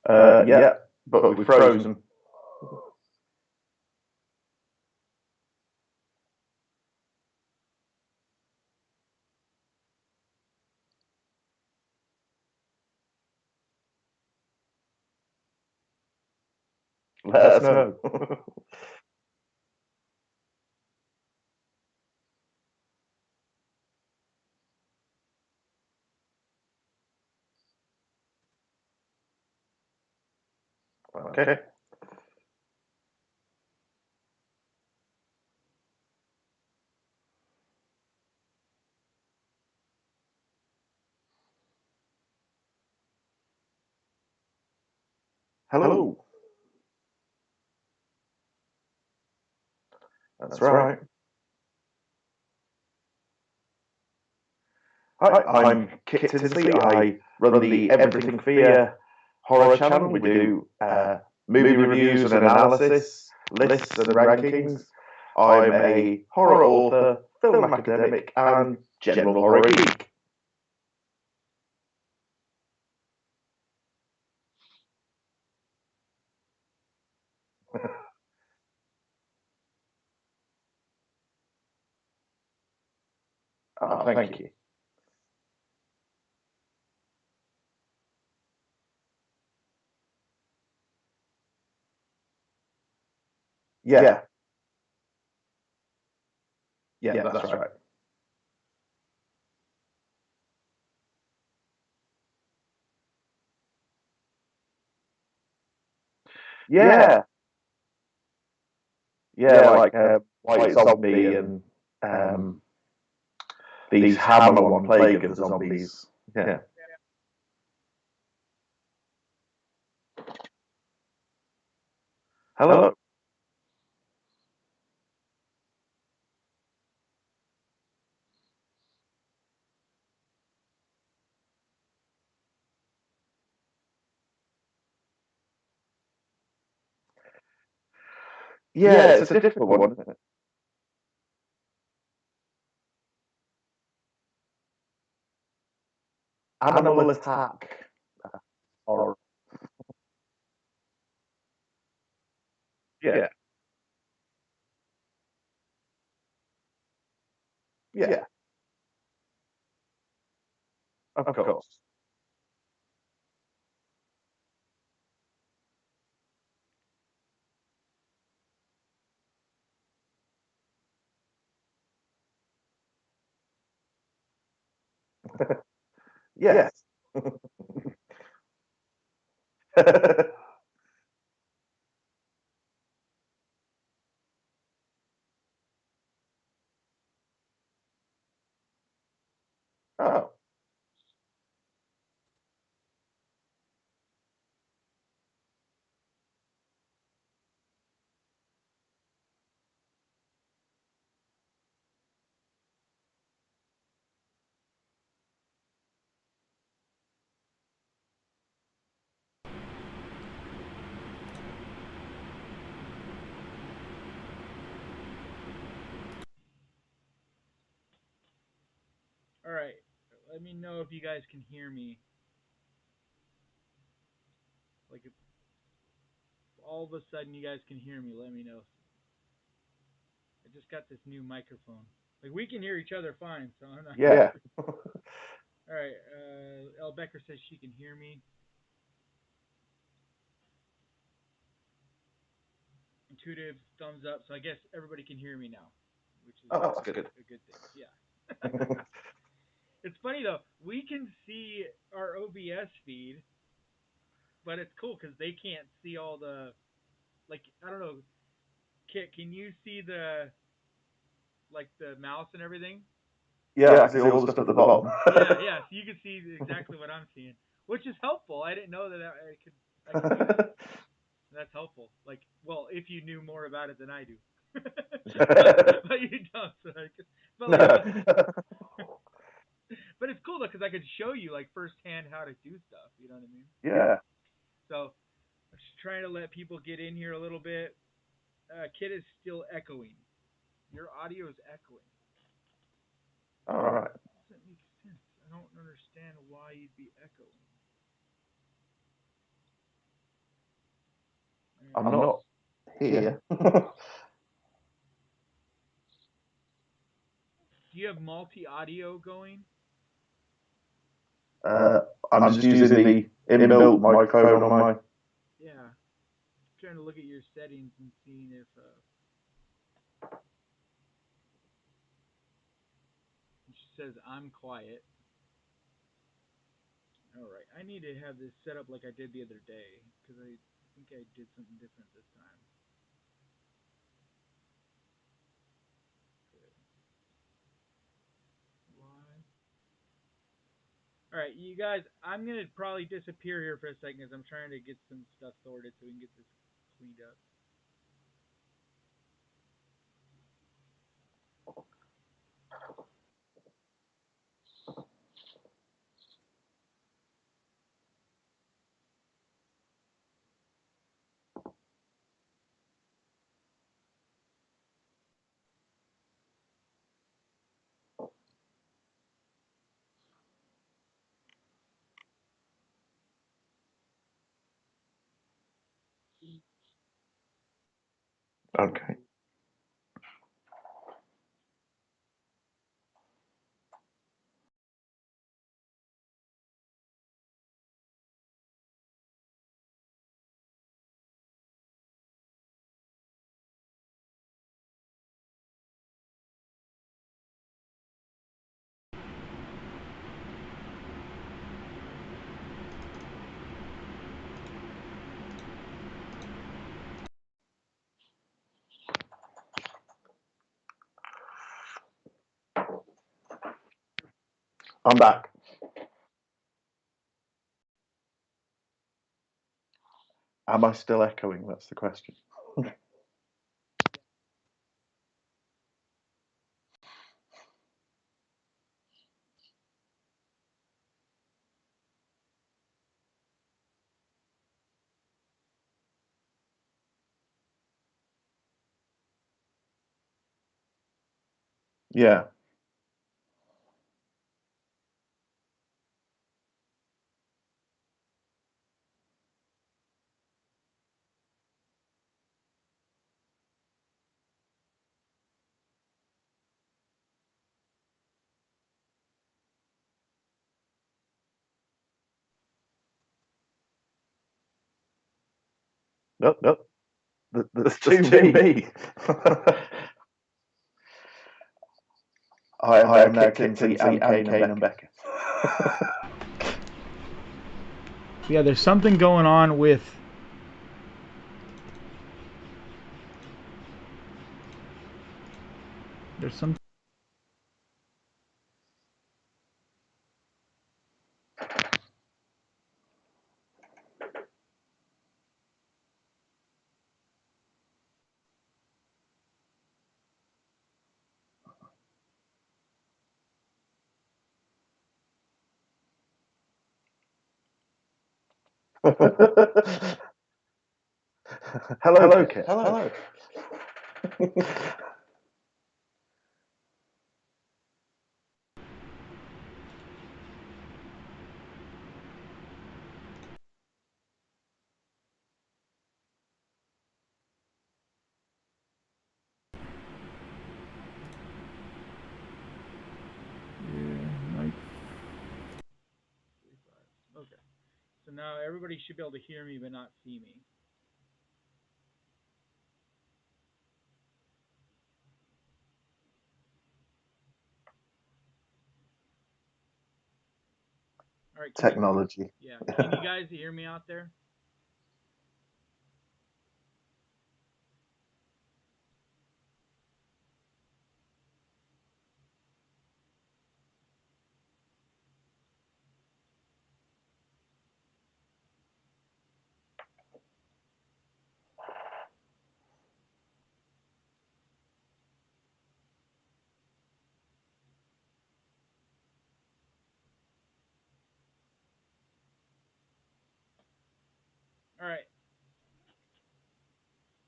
Yeah, but we've frozen. Let us know. Okay. Hello. That's right. Hi, I'm Kit Tinsley. I run the Everything Fear horror channel. We do movie reviews and analysis, lists and rankings. I'm a horror author, film academic, and general horror geek. Oh, thank you. Yeah, yeah, that's right. Yeah, yeah, like White Zombie and um, these Hammer One Plague of the Zombies. Yeah. Hello. Yeah, it's a difficult one, isn't it? Animal attack. Or yeah, yeah, of course. Yes. Oh, All right. Let me know if you guys can hear me. Like if all of a sudden you guys can hear me, let me know. I just got this new microphone. Like we can hear each other fine, so I'm not. yeah. All right. El Becker says she can hear me. Intuitive thumbs up. So I guess everybody can hear me now, which is Oh, that's good. a good thing. Yeah. It's funny though. We can see our OBS feed, but it's cool because they can't see all the like. I don't know. Kit, can you see the mouse and everything? Yeah, I can see all the stuff at the bottom. Yeah, yeah. So you can see exactly what I'm seeing, which is helpful. I didn't know that I could do that. That's helpful. Like, well, if you knew more about it than I do, but you don't. So but like, No. but it's cool though because I could show you like firsthand how to do stuff. You know what I mean? Yeah. So I'm just trying to let people get in here a little bit. Kid is still echoing. Your audio is echoing. All right. That doesn't make sense. I don't understand why you'd be echoing. I'm not here. Do you have multi-audio going? I'm just using the inbuilt microphone on my. Yeah. I'm trying to look at your settings and seeing if it says I'm quiet. All right. I need to have this set up like I did the other day because I think I did something different this time. Okay. Live. All right, you guys. I'm gonna probably disappear here for a second because I'm trying to get some stuff sorted so we can get this cleaned up. Okay. I'm back. Am I still echoing? That's the question. Yeah. Nope, nope. There's just two me. I am now Kinsey and Kane and Beckett. Yeah, there's something going on with. There's some. Hello, Kit. Hello. Okay. So now everybody should be able to hear me but not see me. All right. Technology. Yeah. Can you guys hear me out there? All right.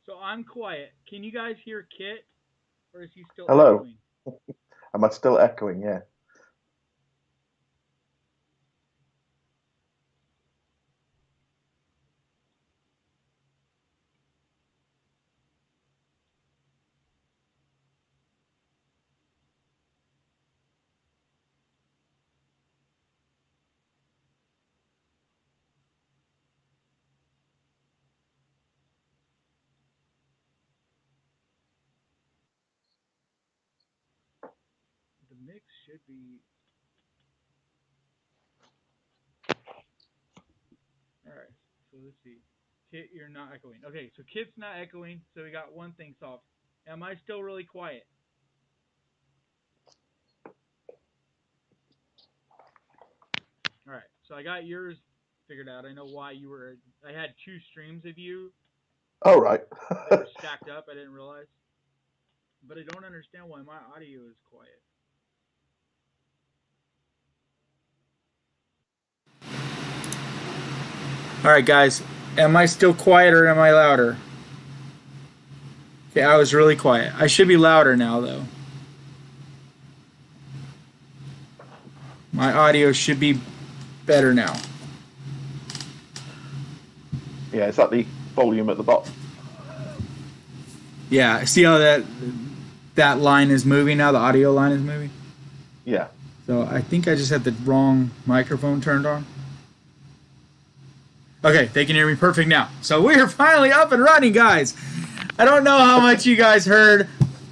So I'm quiet. Can you guys hear Kit, or is he still Hello. echoing? Am I still echoing? Yeah. mix should be. All right. So let's see. Kit, you're not echoing. Okay, so Kit's not echoing, so we got one thing solved. Am I still really quiet? All right. So I got yours figured out. I know why you were. I had two streams of you Oh, right. that were stacked up. I didn't realize, but I don't understand why my audio is quiet. All right, guys. Am I still quiet or am I louder? Okay, I was really quiet. I should be louder now, though. My audio should be better now. Yeah, it's at the volume at the bottom. Yeah, see how that line is moving now? The audio line is moving? Yeah. So I think I just had the wrong microphone turned on. Okay, they can hear me perfect now. So we're finally up and running, guys. I don't know how much you guys heard,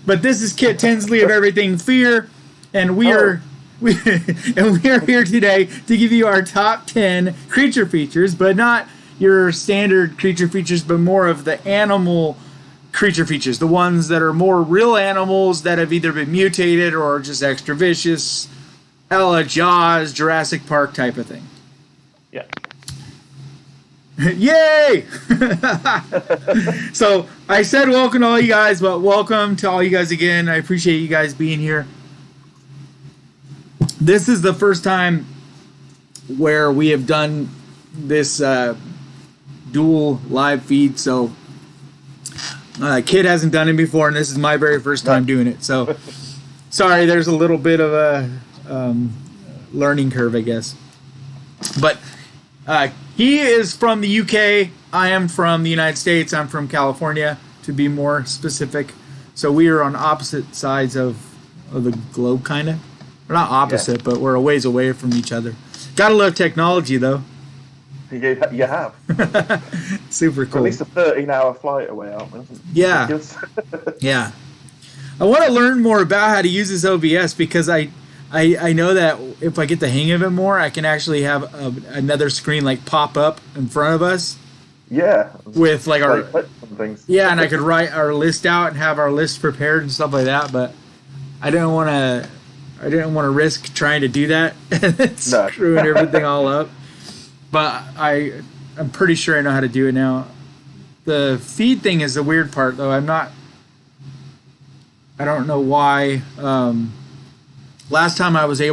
but this is Kit Tinsley of Everything Fear, and we are here today to give you our top 10 creature features, but not your standard creature features, but more of the animal creature features, the ones that are more real animals that have either been mutated or just extra vicious, a la Jaws, Jurassic Park type of thing. Yeah. Yay! So I said welcome to all you guys, but welcome to all you guys again. I appreciate you guys being here. This is the first time where we have done this dual live feed, so Kid hasn't done it before, and this is my very first time doing it. So sorry, there's a little bit of a learning curve, I guess. But he is from the UK. I am from the United States. I'm from California, to be more specific. So we are on opposite sides of the globe, kind of. We're not opposite, but we're a ways away from each other. Gotta love technology, though. You have. Super cool. At least a 13-hour flight away, aren't we? Yeah. Yeah. I want to learn more about how to use this OBS because I know that if I get the hang of it more, I can actually have another screen like pop up in front of us. Yeah. With like our things. Yeah, and I could write our list out and have our list prepared and stuff like that. But I didn't want to risk trying to do that and screwing everything all up. But I'm pretty sure I know how to do it now. The feed thing is the weird part, though. I don't know why. Last time I was just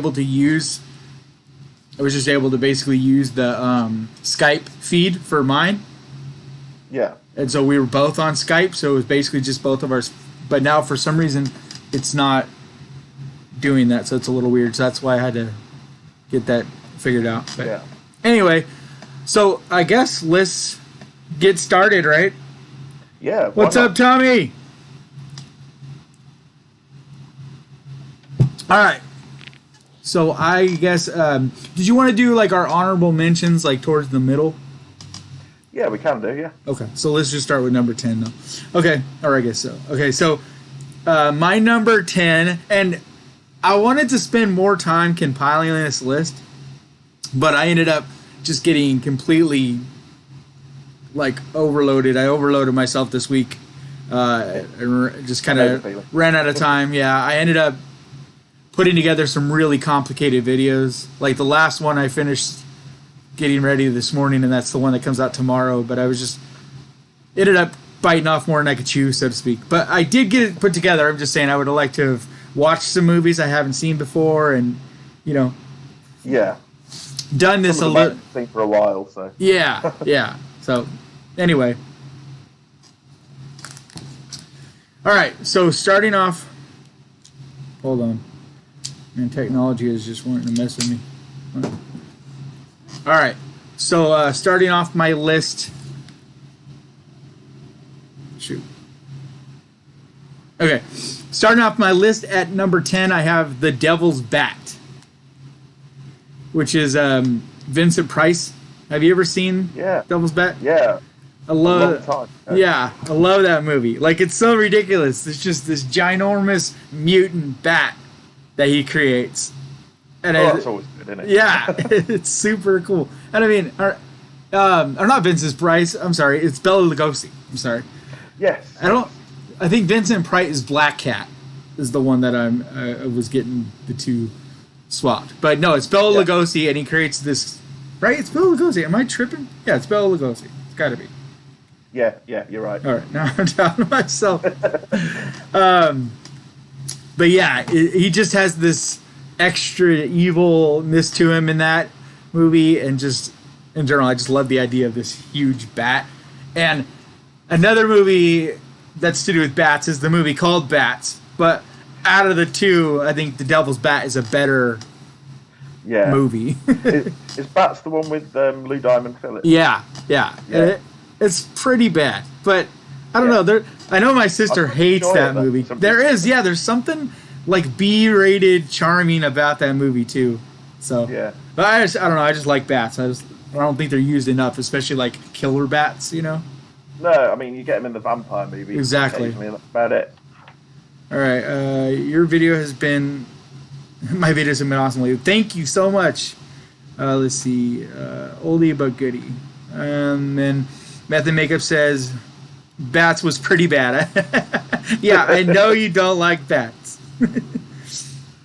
able to basically use the Skype feed for mine. Yeah. And so we were both on Skype, so it was basically just both of ours. But now for some reason, it's not doing that, so it's a little weird. So that's why I had to get that figured out. But yeah. Anyway, so I guess let's get started, right? Yeah. What's up, Tommy? All right. So I guess, did you want to do like our honorable mentions like towards the middle? Yeah, we can do, yeah. Okay, so let's just start with number 10 though. Okay, or I guess so. Okay, so my number 10, and I wanted to spend more time compiling this list, but I ended up just getting completely like overloaded. I overloaded myself this week. Just kind of ran out of time. Yeah, I ended up putting together some really complicated videos. Like the last one I finished getting ready this morning, and that's the one that comes out tomorrow. But I was just ended up biting off more than I could chew, so to speak. But I did get it put together. I'm just saying I would have liked to have watched some movies I haven't seen before, and yeah, done this a little for a while. So yeah. So anyway, all right. So starting off, hold on. Man, technology is just wanting to mess with me. All right, so starting off my list. Shoot. Okay, starting off my list at number 10, I have The Devil's Bat, which is Vincent Price. Have you ever seen Devil's Bat? Yeah. I love that movie. Like, it's so ridiculous. It's just this ginormous mutant bat that he creates. And that's always good, isn't it? yeah, it's super cool. And I mean, or not Vincent Price. I'm sorry, it's Bela Lugosi. I'm sorry. Yes. I think Vincent Price is Black Cat, is the one that I was getting the two swapped. But no, it's Bela Lugosi, and he creates this. Right, it's Bela Lugosi. Am I tripping? Yeah, it's Bela Lugosi. It's got to be. Yeah, you're right. All right, now I'm down to myself. But yeah, he just has this extra evilness to him in that movie, and just in general, I just love the idea of this huge bat. And another movie that's to do with bats is the movie called Bats. But out of the two, I think The Devil's Bat is a better movie. Is Bats the one with Lou Diamond Phillips? Yeah. It's pretty bad, but I don't know. I know my sister hates that movie. There's something like B-rated charming about that movie too. So but I don't know. I just like bats. I don't think they're used enough, especially like killer bats. You know. No, I mean you get them in the vampire movie. Exactly. That's about it. All right, your video has been. My videos have been awesome. Thank you so much. Let's see, oldie but goodie. And Method Makeup says, Bats was pretty bad. Yeah, I know you don't like bats.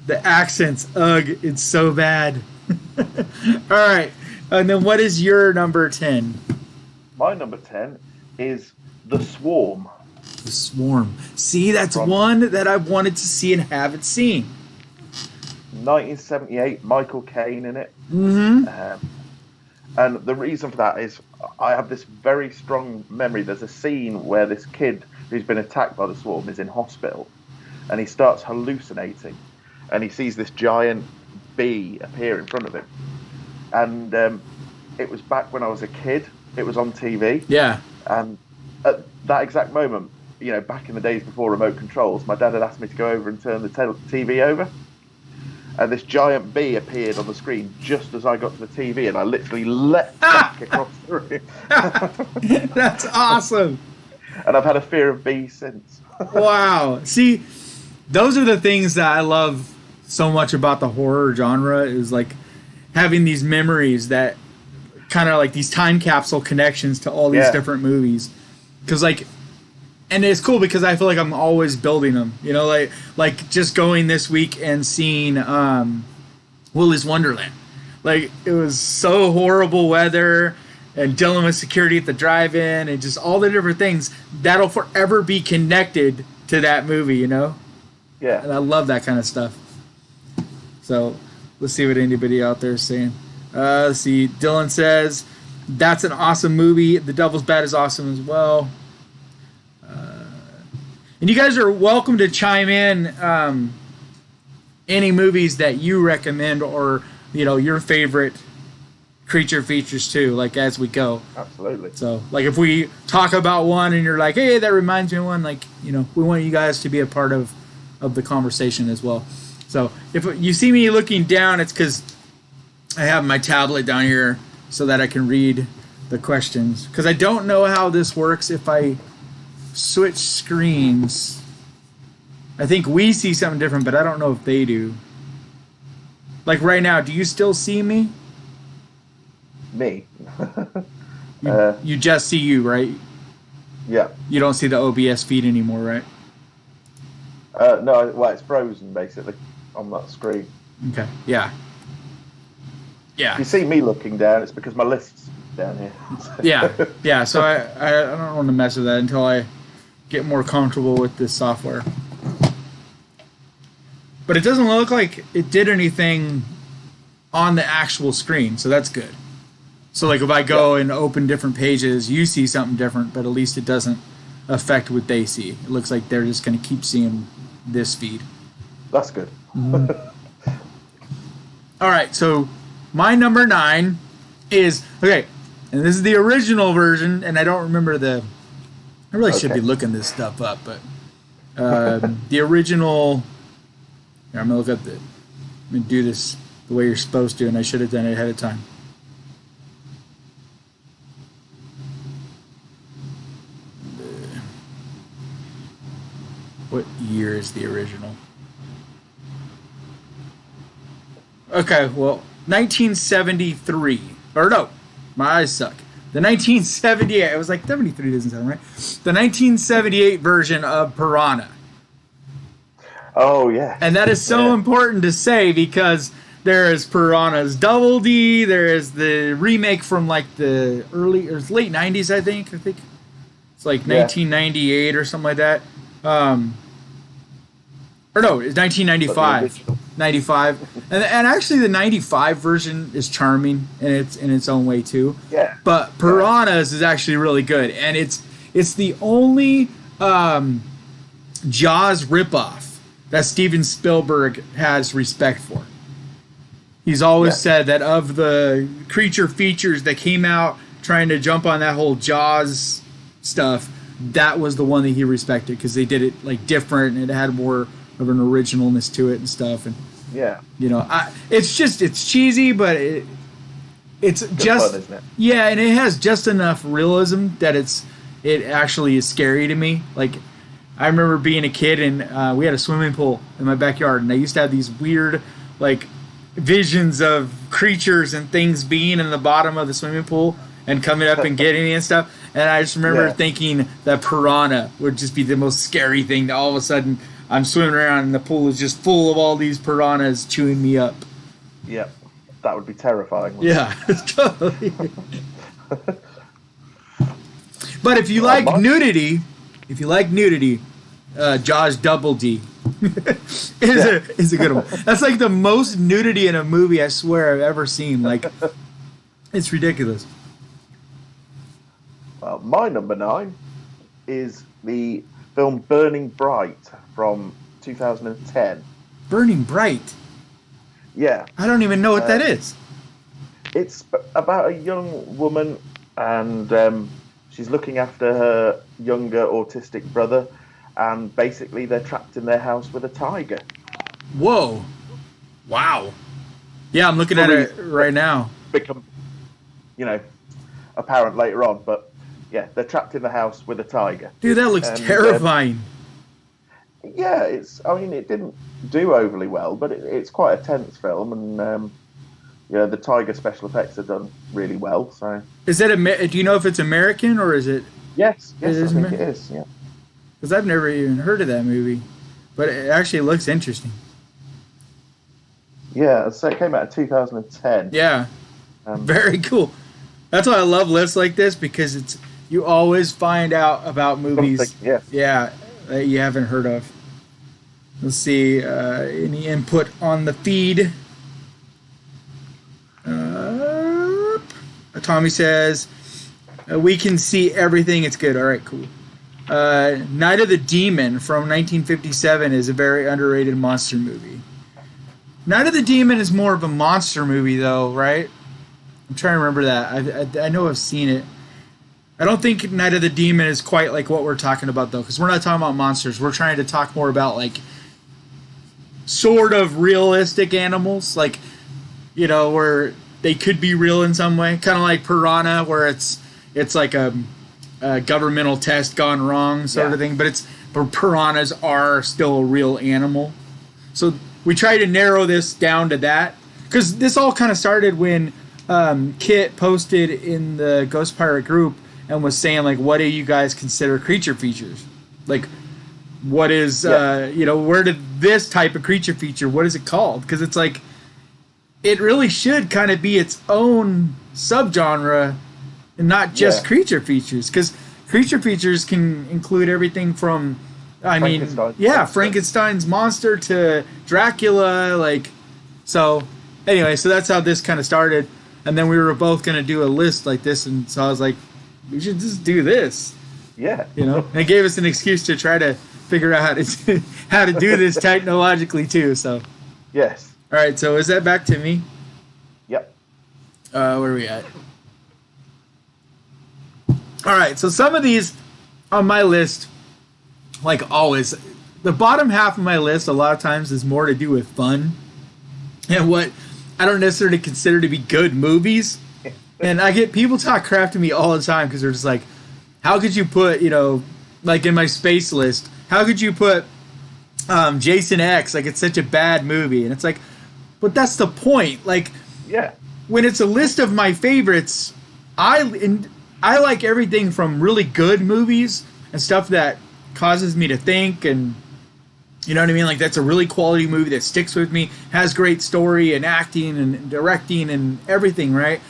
The accents, ugh, it's so bad. All right, and then what is your number 10? My number 10 is The Swarm. The Swarm. See, that's one that I wanted to see and haven't seen. 1978, Michael Caine in it. Mm-hmm. And the reason for that is I have this very strong memory. There's a scene where this kid who's been attacked by the swarm is in hospital, and he starts hallucinating, and he sees this giant bee appear in front of him. And it was back when I was a kid. It was on TV. Yeah. And at that exact moment, back in the days before remote controls, my dad had asked me to go over and turn the TV over. And this giant bee appeared on the screen just as I got to the TV, and I literally leapt back across the room. That's awesome. And I've had a fear of bees since. Wow. See, those are the things that I love so much about the horror genre, is like having these memories that kind of like these time capsule connections to all these different movies. Because and it's cool because I feel like I'm always building them, like just going this week and seeing Willy's Wonderland. Like, it was so horrible weather, and dealing with security at the drive-in, and just all the different things that'll forever be connected to that movie, Yeah. And I love that kind of stuff. So let's see what anybody out there is saying. Let's see. Dylan says, that's an awesome movie. The Devil's Bat is awesome as well. And you guys are welcome to chime in any movies that you recommend, or your favorite creature features too, like as we go. Absolutely. So like if we talk about one and you're like, hey, that reminds me of one, we want you guys to be a part of the conversation as well. So if you see me looking down, it's because I have my tablet down here so that I can read the questions, because I don't know how this works if I switch screens. I think we see something different, but I don't know if they do. Like right now, do you still see me? Me? You just see you, right? Yeah. You don't see the OBS feed anymore, right? No, well, it's frozen basically on that screen. Okay. Yeah. If you see me looking down, it's because my list's down here. Yeah. So I don't want to mess with that until I get more comfortable with this software. But it doesn't look like it did anything on the actual screen, so that's good. So like if I go and open different pages, you see something different, but at least it doesn't affect what they see. It looks like they're just going to keep seeing this feed. That's good. All right, so my number 9 is, okay, and this is the original version, and I don't remember I really should be looking this stuff up, but the original, here, I'm going to look up I'm going to do this the way you're supposed to, and I should have done it ahead of time. What year is the original? Okay, well, 1973. Or no, my eyes suck. The 1978. It was like 73 doesn't sound right. The 1978 version of Piranha. Oh yeah. And that is so important to say because there is Piranha's Double D. There is the remake from like the early or late 90s, I think. It's like 1998 or something like that. Or no, it's 1995. 95. And actually the 95 version is charming in its own way too. Yeah. But Piranhas is actually really good. And it's the only Jaws ripoff that Steven Spielberg has respect for. He's always said that of the creature features that came out trying to jump on that whole Jaws stuff, that was the one that he respected because they did it like different and it had more of an originalness to it and stuff. And you know, it's cheesy, but it's just fun, isn't it? Yeah, and it has just enough realism that it actually is scary to me. Like I remember being a kid and we had a swimming pool in my backyard, and I used to have these weird like visions of creatures and things being in the bottom of the swimming pool and coming up and getting me and stuff. And I just remember thinking that piranha would just be the most scary thing. That all of a sudden I'm swimming around and the pool is just full of all these piranhas chewing me up. Yep, that would be terrifying. Yeah, totally. But if you like nudity, Jaws Double D is a good one. That's like the most nudity in a movie I swear I've ever seen. Like, it's ridiculous. Well, my number 9 is the film Burning Bright from 2010. Burning Bright? Yeah. I don't even know what that is. It's about a young woman and she's looking after her younger autistic brother, and basically they're trapped in their house with a tiger. Whoa. Wow. Yeah, I'm looking at it right now. Become, apparent later on, but yeah, they're trapped in the house with a tiger. Dude, that looks terrifying. Yeah, it didn't do overly well, but it's quite a tense film, and the tiger special effects are done really well. So, is it? Do you know if it's American or is it? Yes, I think it is. Yeah, because I've never even heard of that movie, but it actually looks interesting. Yeah, so it came out in 2010. Yeah, very cool. That's why I love lists like this, because you always find out about movies. Yeah, that you haven't heard of. Let's see, any input on the feed. Tommy says, we can see everything. It's good. All right, cool. Night of the Demon from 1957 is a very underrated monster movie. Night of the Demon is more of a monster movie, though, right? I'm trying to remember that. I know I've seen it. I don't think Night of the Demon is quite like what we're talking about, though, because we're not talking about monsters. We're trying to talk more about, like, sort of realistic animals, like, where they could be real in some way. Kind of like Piranha, where it's like a governmental test gone wrong sort of thing, but piranhas are still a real animal. So we try to narrow this down to that, because this all kind of started when Kit posted in the Ghost Pirate group and was saying, like, what do you guys consider creature features? Like, what is, where did this type of creature feature, what is it called? Because it's like, it really should kind of be its own subgenre and not just creature features. Because creature features can include everything from, Frankenstein's monster to Dracula, like, so anyway, so that's how this kind of started. And then we were both going to do a list like this, and so I was like, we should just do this. Yeah. And it gave us an excuse to try to figure out how to do this technologically too, so. Yes. All right, so is that back to me? Yep. Where are we at? All right, so some of these on my list, like always, the bottom half of my list a lot of times is more to do with fun and what I don't necessarily consider to be good movies. And I get people talk crap to me all the time because they're just like, how could you put, like in my space list, how could you put Jason X, like it's such a bad movie? And it's like, but that's the point. Like, Yeah. when it's a list of my favorites, I like everything from really good movies and stuff that causes me to think, and you know what I mean? Like, that's a really quality movie that sticks with me, has great story and acting and directing and everything, right?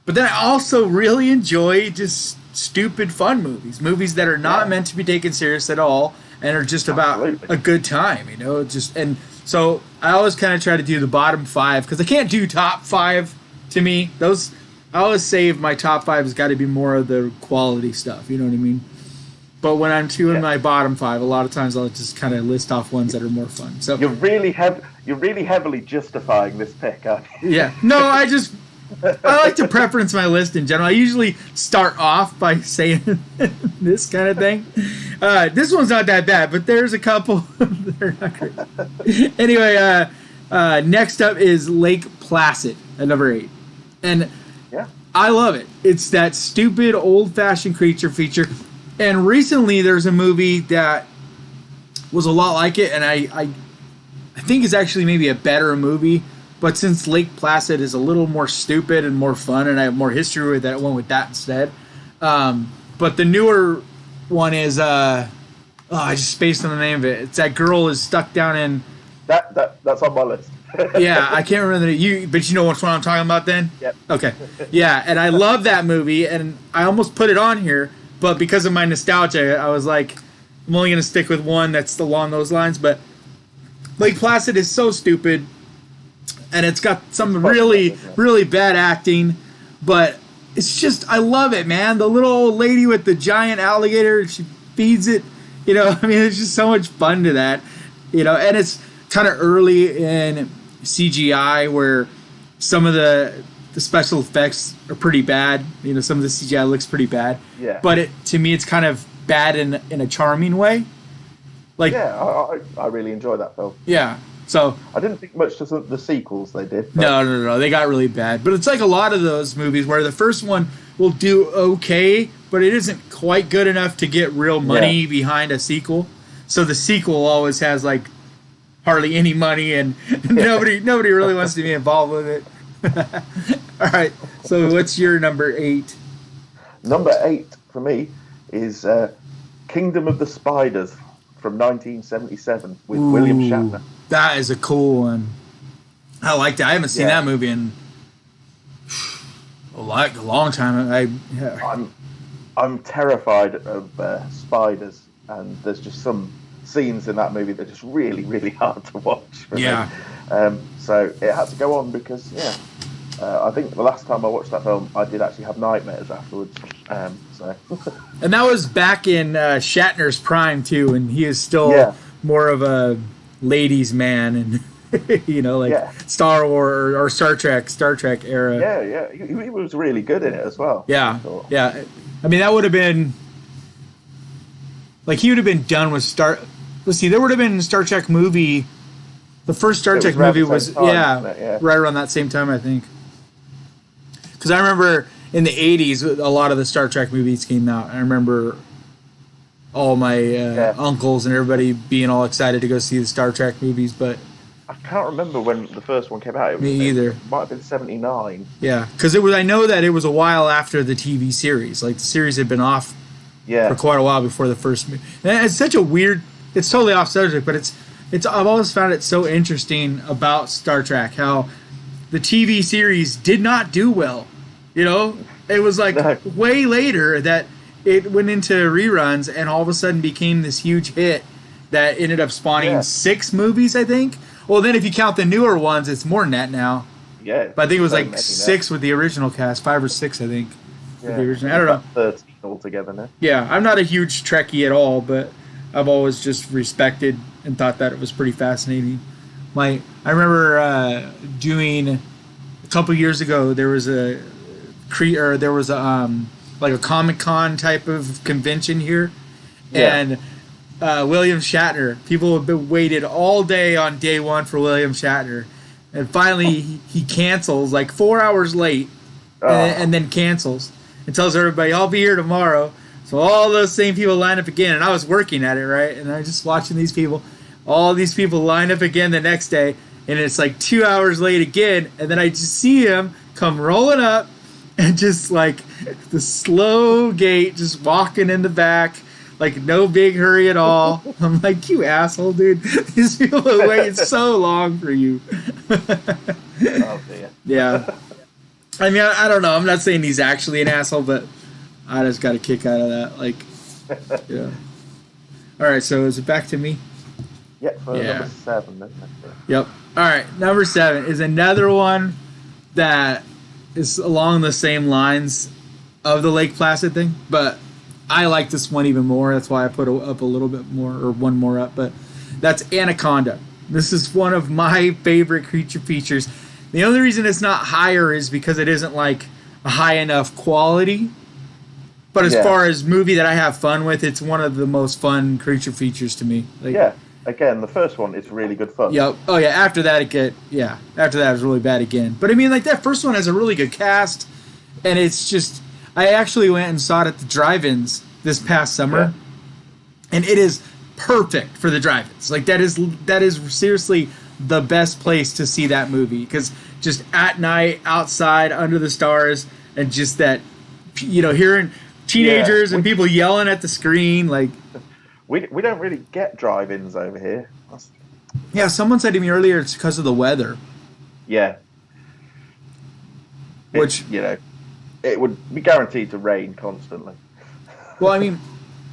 But then I also really enjoy just stupid fun movies that are not meant to be taken serious at all and are just about a good time, you know? And so I always kind of try to do the bottom 5 because I can't do top 5 to me. Those, I always save my top 5 has got to be more of the quality stuff, you know what I mean? But when I'm doing my bottom 5, a lot of times I'll just kind of list off ones that are more fun. So you're really heavily justifying this pick, aren't you? Yeah. No, I like to preference my list in general. I usually start off by saying this kind of thing. This one's not that bad, but there's a couple that are not great. Anyway, next up is Lake Placid at number 8. And I love it. It's that stupid, old-fashioned creature feature. And recently there's a movie that was a lot like it, and I think it's actually maybe a better movie. But since Lake Placid is a little more stupid and more fun, and I have more history with that, I went with that instead. But the newer one is, I just spaced on the name of it. It's that girl is stuck down in... That's on my list. Yeah, I can't remember but you know which one I'm talking about then? Yep. Okay. Yeah, and I love that movie, and I almost put it on here, but because of my nostalgia, I was like, I'm only going to stick with one that's along those lines. But Lake Placid is so stupid, and it's got some really, really bad acting, but it's just, I love it, man. The little old lady with the giant alligator, she feeds it, you know, I mean, it's just so much fun to that, you know, and it's kind of early in CGI where some of the special effects are pretty bad, you know, some of the CGI looks pretty bad, but to me, it's kind of bad in a charming way. Like, I really enjoy that film. Yeah. So I didn't think much to the sequels they did. No, they got really bad. But it's like a lot of those movies where the first one will do okay, but it isn't quite good enough to get real money behind a sequel. So the sequel always has like hardly any money, and nobody really wants to be involved with it. All right. So what's your number 8? Number 8 for me is Kingdom of the Spiders from 1977 with William Shatner. That is a cool one. I liked it. I haven't seen that movie in a long time. I'm terrified of spiders, and there's just some scenes in that movie that are just really, really hard to watch for me. So it had to go on because, I think the last time I watched that film, I did actually have nightmares afterwards. And that was back in Shatner's prime, too, and he is still more of a ladies' man, and you know, like Star Wars or Star Trek era. Yeah. He was really good in it as well. Yeah. I mean, that would have been like he would have been done with Star. Let's see, there would have been a Star Trek movie. The first Star Trek movie was right around that same time, I think. Because I remember in the 80s, a lot of the Star Trek movies came out. I remember all my uncles and everybody being all excited to go see the Star Trek movies, but I can't remember when the first one came out. Me either. It might have been 79. Yeah, because I know that it was a while after the TV series. Like, the series had been off for quite a while before the first movie. And it's such a weird... It's totally off subject, but it's I've always found it so interesting about Star Trek, how the TV series did not do well. You know? It was like way later that it went into reruns and all of a sudden became this huge hit that ended up spawning 6 movies, I think. Well, then if you count the newer ones, it's more than that now. Yeah. But I think it was like 6 with the original cast, 5 or 6, I think. With the original. I don't know. 13 altogether now. Yeah, I'm not a huge Trekkie at all, but I've always just respected and thought that it was pretty fascinating. I remember doing a couple years ago. There was a like a Comic-Con type of convention here, and William Shatner. People have waited all day on day one for William Shatner, and finally he cancels like 4 hours late, and then cancels and tells everybody, "I'll be here tomorrow." So all those same people line up again, and I was working at it, right? And I was just watching all these people line up again the next day, and it's like 2 hours late again, and then I just see him come rolling up and just like the slow gait, just walking in the back, like no big hurry at all. I'm like, you asshole, dude. These people are waiting so long for you. Oh dear. Yeah. I mean, I don't know. I'm not saying he's actually an asshole, but I just got a kick out of that. Like, yeah. All right, so is it back to me? Yeah, number 7. Isn't it? Yep. All right, number 7 is another one that is along the same lines of the Lake Placid thing, but I like this one even more. That's why I put up a little bit more, or one more up. But that's Anaconda. This is one of my favorite creature features. The only reason it's not higher is because it isn't like a high enough quality. But as far as movie that I have fun with, it's one of the most fun creature features to me. Like, yeah. Again, the first one is really good fun. Yep. Oh yeah. After that, After that, it was really bad again. But I mean, like that first one has a really good cast, and it's just. I actually went and saw it at the drive-ins this past summer, and it is perfect for the drive-ins. Like that is seriously the best place to see that movie, because just at night outside under the stars, and just that, hearing teenagers and people yelling at the screen, like. We don't really get drive-ins over here. Yeah, someone said to me earlier it's because of the weather. Yeah. Which, it would be guaranteed to rain constantly. Well, I mean,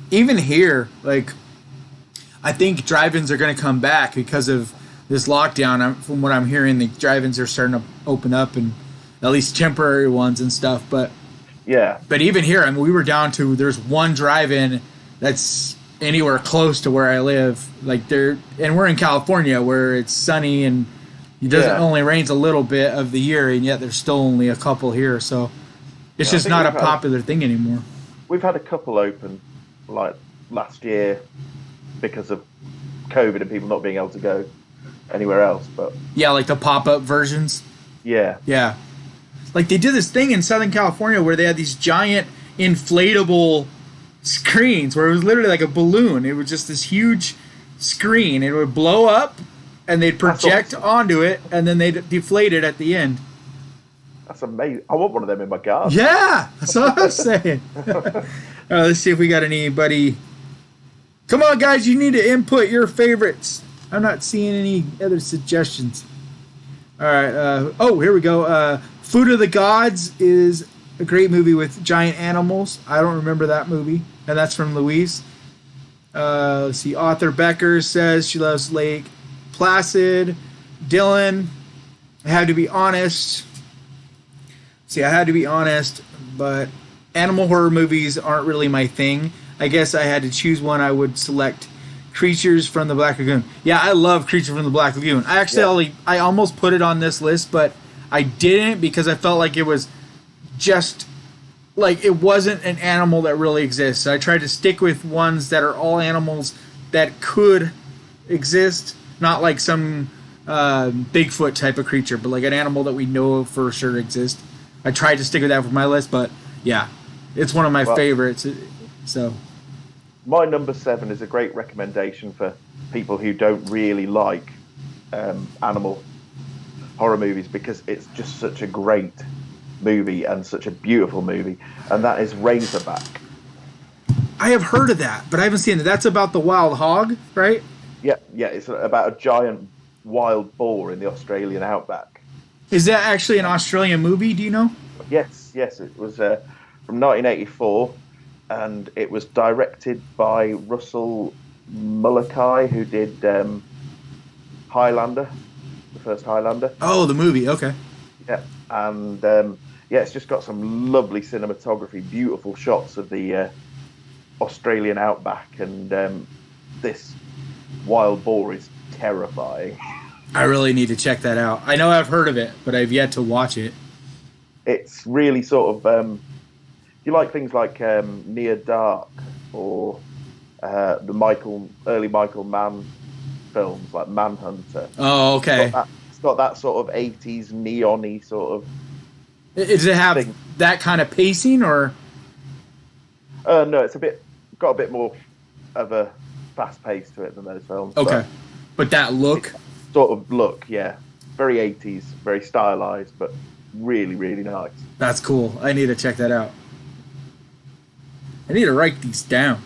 even here, like, I think drive-ins are going to come back because of this lockdown. From what I'm hearing, the drive-ins are starting to open up, and at least temporary ones and stuff. But even here, I mean, we were down to there's one drive-in that's anywhere close to where I live. Like and we're in California where it's sunny and it doesn't only rains a little bit of the year, and yet there's still only a couple here. So it's just not a popular thing anymore. We've had a couple open like last year because of COVID and people not being able to go anywhere else. But yeah, like the pop-up versions. Yeah. Like they did this thing in Southern California where they had these giant inflatable screens where it was literally like a balloon. It was just this huge screen. It would blow up and they'd project onto it, and then they'd deflate it at the end. That's amazing. I want one of them in my garden. Yeah, that's what I was saying. Let's see if we got anybody. Come on, guys, you need to input your favorites. I'm not seeing any other suggestions. All right. Here we go. Food of the Gods is a great movie with giant animals. I don't remember that movie, and that's from Louise. Let's see. Author Becker says she loves Lake Placid. Dylan, I had to be honest. I had to be honest, but animal horror movies aren't really my thing. I guess I had to choose one. I would select Creatures from the Black Lagoon. Yeah, I love Creature from the Black Lagoon. I almost put it on this list, but I didn't because I felt like it was just like it wasn't an animal that really exists. So I tried to stick with ones that are all animals that could exist, not like some Bigfoot type of creature, but like an animal that we know for sure exists. I tried to stick with that for my list, but yeah, it's one of my favorites. So, my number 7 is a great recommendation for people who don't really like animal horror movies, because it's just such a great movie and such a beautiful movie, and that is Razorback. I have heard of that, but I haven't seen it. That's about the wild hog, right? Yeah, it's about a giant wild boar in the Australian outback. Is that actually an Australian movie? Do you know? Yes. It was from 1984, and it was directed by Russell Mulcahy, who did Highlander, the first Highlander. Oh, the movie. Okay. Yeah, and it's just got some lovely cinematography, beautiful shots of the Australian outback, and this wild boar is terrifying. I really need to check that out. I know I've heard of it, but I've yet to watch it. It's really sort of you like things like Near Dark or the early Michael Mann films like Manhunter. Oh, okay. It's got that sort of 80s neon-y sort of. Does it have that kind of pacing, or? No, it's got a bit more of a fast pace to it than those films. Okay, but that look. sort of look. Yeah, very 80s, very stylized, but really, really nice. That's cool. I need to check that out. I need to write these down.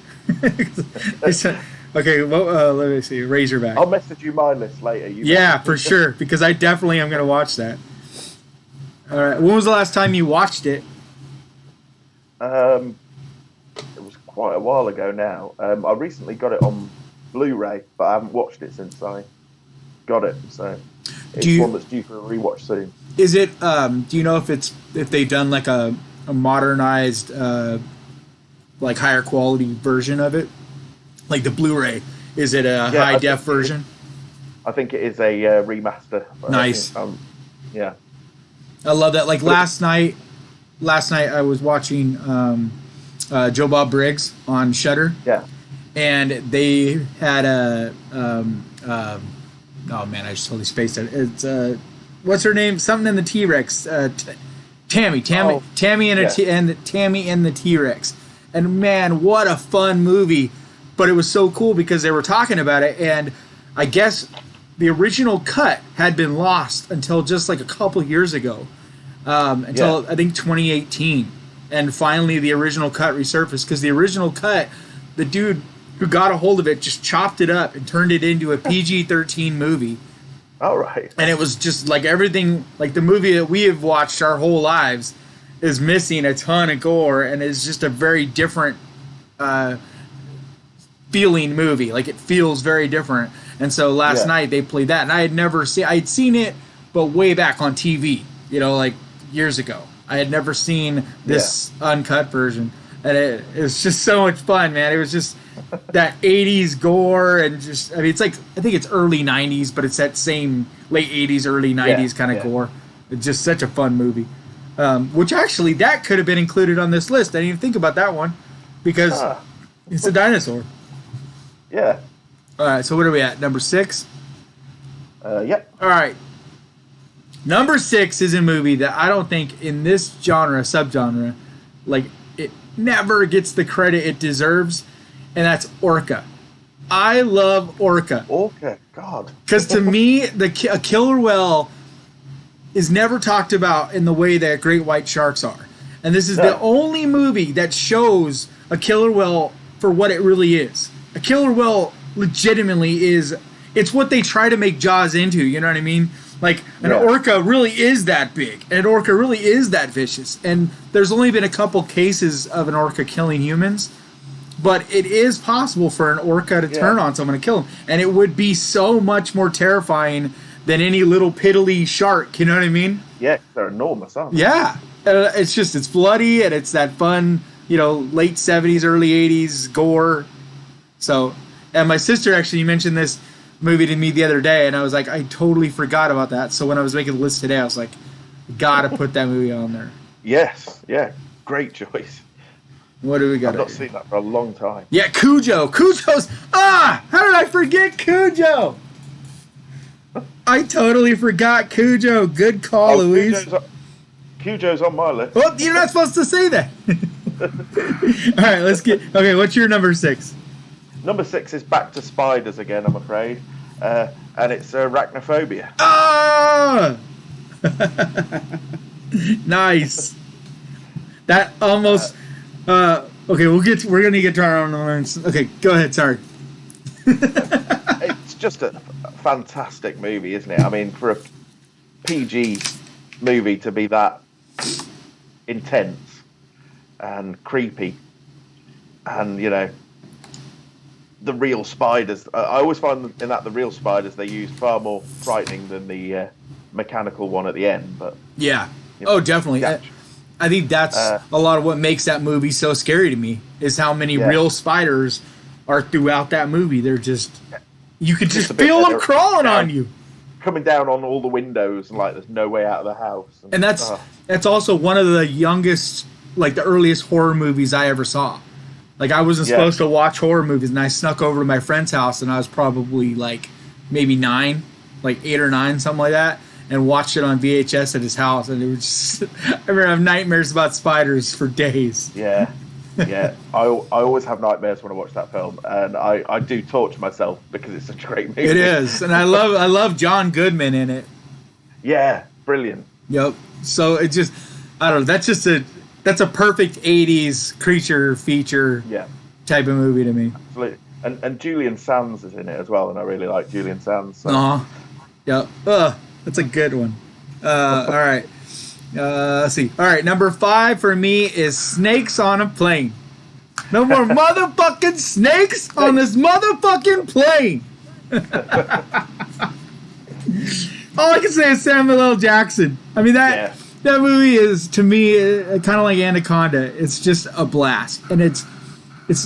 Okay, well, let me see. Razorback. I'll message you my list later. Yeah, for sure, because I definitely am going to watch that. All right. When was the last time you watched it? It was quite a while ago now. I recently got it on Blu-ray, but I haven't watched it since I got it. So it's one that's due for a rewatch soon. Is it? Do you know if they've done like a modernized, like higher quality version of it, like the Blu-ray? Is it a high def version? I think it is a remaster. Nice. Yeah. I love that. Like last night I was watching Joe Bob Briggs on Shudder. Yeah. And they had a oh man, I just totally spaced it. It's what's her name? Something in the T-Rex. Tammy and Tammy and the T-Rex. And man, what a fun movie! But it was so cool because they were talking about it, and I guess the original cut had been lost until just like a couple years ago, until I think 2018, and finally the original cut resurfaced because the original cut, the dude who got a hold of it just chopped it up and turned it into a PG-13 movie. All right. And it was just like everything, like the movie that we have watched our whole lives is missing a ton of gore, and it's just a very different feeling movie. Like it feels very different. And so last night they played that, and I'd seen it, but way back on TV, like years ago. I had never seen this uncut version, and it was just so much fun, man. It was just that 80s gore, and just, I mean, it's like, I think it's early 90s, but it's that same late 80s, early 90s kind of gore. It's just such a fun movie. Which actually, that could have been included on this list. I didn't even think about that one, because it's a dinosaur. Yeah. All right, so what are we at? Number 6? Yep. All right. Number 6 is a movie that I don't think in this subgenre, like, it never gets the credit it deserves, and that's Orca. I love Orca. Orca, God. Because to me, a killer whale is never talked about in the way that great white sharks are. And this is the only movie that shows a killer whale for what it really is. A killer whale legitimately it's what they try to make Jaws into, you know what I mean? Like, an orca really is that big. And an orca really is that vicious. And there's only been a couple cases of an orca killing humans. But it is possible for an orca to turn on someone and kill them. And it would be so much more terrifying than any little piddly shark, you know what I mean? Yeah, they're enormous, aren't they? Yeah. It's bloody, and it's that fun, late 70s, early 80s gore. So, and my sister actually mentioned this movie to me the other day, and I was like, I totally forgot about that. So when I was making the list today, I was like, gotta put that movie on there. Yes, yeah, great choice. What do we got? I've not seen that for a long time. Yeah, Cujo. How did I forget Cujo? I totally forgot Cujo. Good call, Louise. Cujo's on my list. Well, you're not supposed to say that. All right, okay, what's your number 6? Number 6 is back to spiders again, I'm afraid. And it's Arachnophobia. Ah! Nice. That almost... okay, we're gonna get to our own lines. Okay, go ahead, sorry. It's just a fantastic movie, isn't it? I mean, for a PG movie to be that intense and creepy, and the real spiders. I always find in that the real spiders they use far more frightening than the mechanical one at the end. But definitely. I think that's a lot of what makes that movie so scary to me, is how many real spiders are throughout that movie. They're just, you could just feel them crawling on you. Coming down on all the windows, and like there's no way out of the house. And that's also one of the youngest, like the earliest horror movies I ever saw. Like, I wasn't supposed to watch horror movies, and I snuck over to my friend's house, and I was probably like maybe 9, like 8 or 9, something like that, and watched it on VHS at his house, and it was just, I remember I have nightmares about spiders for days. Yeah. Yeah, I always have nightmares when I watch that film, and I do torture myself because it's such a great movie. It is, and I love John Goodman in it. Yeah, brilliant. Yep. So it just, I don't know. That's a perfect '80s creature feature Yeah, type of movie to me. absolutely. And Julian Sands is in it as well, and I really like Julian Sands. So. Yep. That's a good one. All right. Let's see. All right, number 5 for me is Snakes on a Plane. No more motherfucking snakes on this motherfucking plane. All I can say is Samuel L. Jackson. I mean, that movie is, to me, kind of like Anaconda. It's just a blast. And it's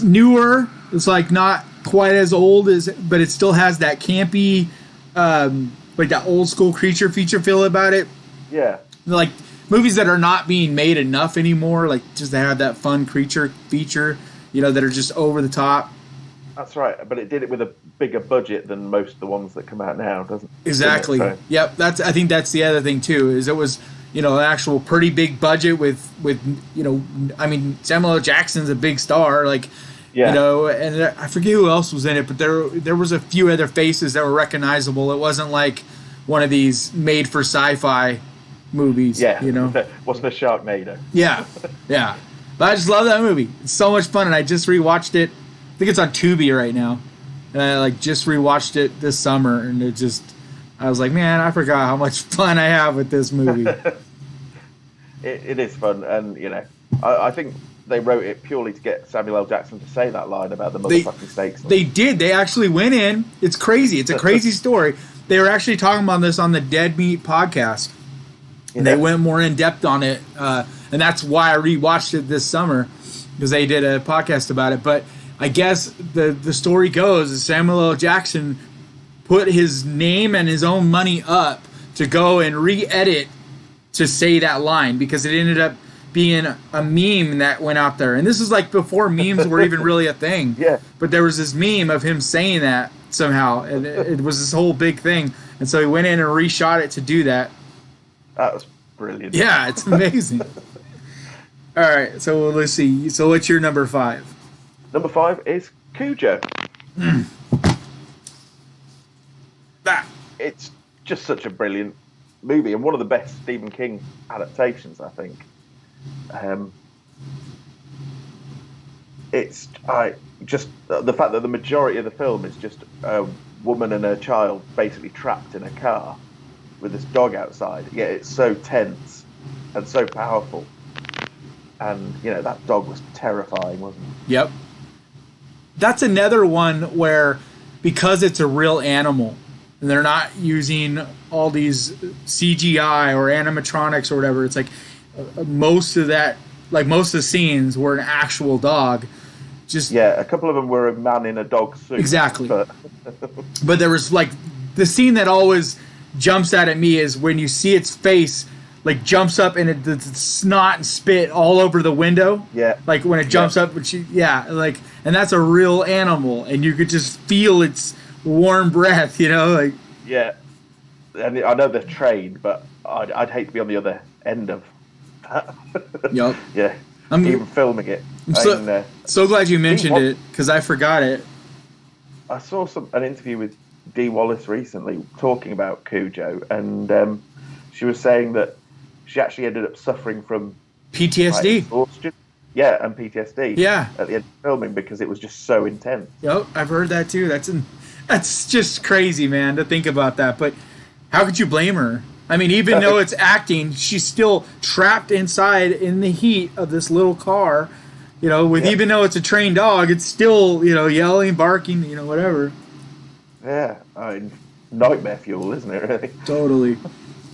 newer. It's like not quite as old as, but it still has that campy, like that old school creature feature feel about it. Yeah. Like movies that are not being made enough anymore, like just to have that fun creature feature, that are just over the top. That's right, but it did it with a bigger budget than most of the ones that come out now, doesn't it? Exactly. So. Yep. I think that's the other thing too. Is it was an actual pretty big budget with I mean Samuel L. Jackson's a big star, like and I forget who else was in it, but there was a few other faces that were recognizable. It wasn't like one of these made for sci-fi movies. Yeah. Wasn't a Sharknado. Yeah. Yeah. But I just love that movie. It's so much fun, and I just rewatched it. I think it's on Tubi right now. And I just rewatched it this summer, and I was like, man, I forgot how much fun I have with this movie. It is fun, and I think they wrote it purely to get Samuel L. Jackson to say that line about the motherfucking snakes. They did. They actually went in. It's crazy. It's a crazy story. They were actually talking about this on the Dead Meat podcast, and they went more in depth on it, and that's why I rewatched it this summer, because they did a podcast about it. But I guess the story goes is Samuel L. Jackson put his name and his own money up to go and re-edit to say that line, because it ended up being a meme that went out there. And this is like before memes were even really a thing. Yeah. But there was this meme of him saying that somehow, and it was this whole big thing. And so he went in and reshot it to do that. That was brilliant. Yeah, it's amazing. All right, so let's see. So what's your number 5? Number 5 is Cujo. It's just such a brilliant movie, and one of the best Stephen King adaptations, I think. It's just the fact that the majority of the film is just a woman and her child basically trapped in a car with this dog outside. Yet it's so tense and so powerful, and that dog was terrifying, wasn't it? Yep. That's another one where, because it's a real animal and they're not using all these CGI or animatronics or whatever, it's like most of the scenes were an actual dog. A couple of them were a man in a dog suit. Exactly. But there was like the scene that always jumps out at me is when you see its face like jumps up and the snot and spit all over the window. Yeah. Like when it jumps up, and that's a real animal, and you could just feel its warm breath, like. Yeah. And I know they're trained, but I'd hate to be on the other end of that. Yep. Yeah. Even filming it. I'm so glad you mentioned it, because I forgot it. I saw an interview with Dee Wallace recently talking about Cujo, and she was saying that she actually ended up suffering from PTSD. Exhaustion. Yeah, and PTSD. Yeah. At the end of filming, because it was just so intense. Yep, I've heard that too. That's just crazy, man, to think about that. But how could you blame her? I mean, even though it's acting, she's still trapped inside in the heat of this little car. Even though it's a trained dog, it's still yelling, barking, whatever. Yeah, nightmare fuel, isn't it? Really. Totally.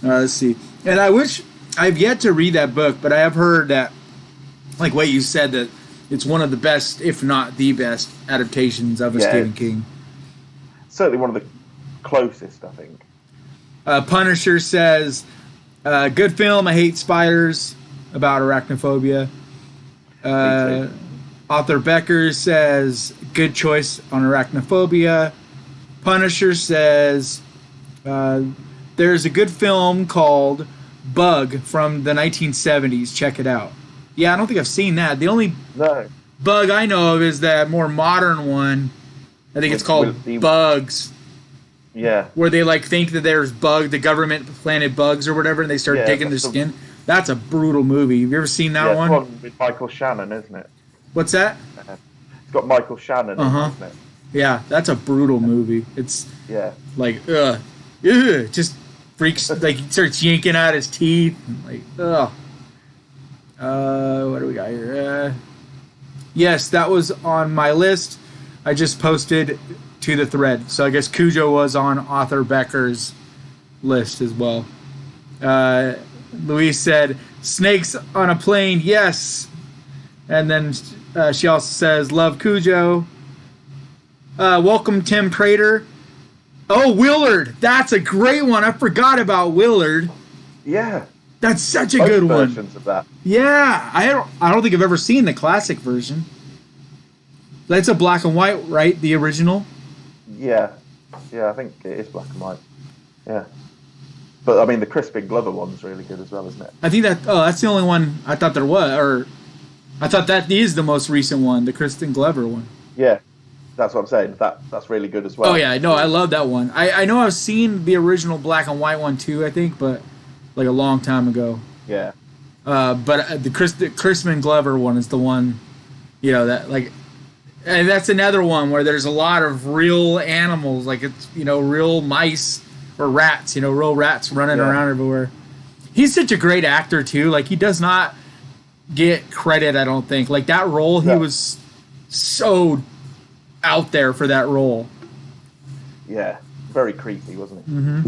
Let's see. And I've yet to read that book, but I have heard that, like what you said, that it's one of the best, if not the best, adaptations of a Stephen King. Certainly one of the closest, I think. Punisher says, good film, I hate spiders, about arachnophobia. Author Becker says, good choice on arachnophobia. Punisher says, there's a good film called Bug from the 1970s. Check it out. Yeah, I don't think I've seen that. No. Bug I know of is that more modern one. I think it's called Bugs, Yeah. where they like think that there's the government planted bugs or whatever, and they start digging their skin. That's a brutal movie. Have you ever seen that one? It's one with Michael Shannon, isn't it? What's that? It's got Michael Shannon, in it, isn't it? Yeah, that's a brutal movie. It's like just freaks, like he starts yanking out his teeth, and like what do we got here? Yes, that was on my list. I just posted to the thread, so I guess Cujo was on Author Becker's list as well. Louise said snakes on a plane, yes, and then she also says love Cujo. Welcome Tim Prater. Oh, Willard, that's a great one. I forgot about Willard. Yeah. That's such a good one. Versions of that. Yeah, I don't think I've ever seen the classic version. That's a black and white, right? The original. Yeah, I think it is black and white. Yeah, but I mean the Crispin Glover one's really good as well, isn't it? I think that's the only one I thought there was, or I thought that is the most recent one, the Crispin Glover one. Yeah, that's what I'm saying. That's really good as well. Oh yeah, no, I love that one. I know I've seen the original black and white one too. I think, but like a long time ago. Yeah. But the Crispin Glover one is the one, that like. And that's another one where there's a lot of real animals, like it's real mice or rats, real rats running around everywhere. He's such a great actor too. Like he does not get credit, I don't think. Like that role, he was so out there for that role. Yeah, very creepy, wasn't he? Mm-hmm.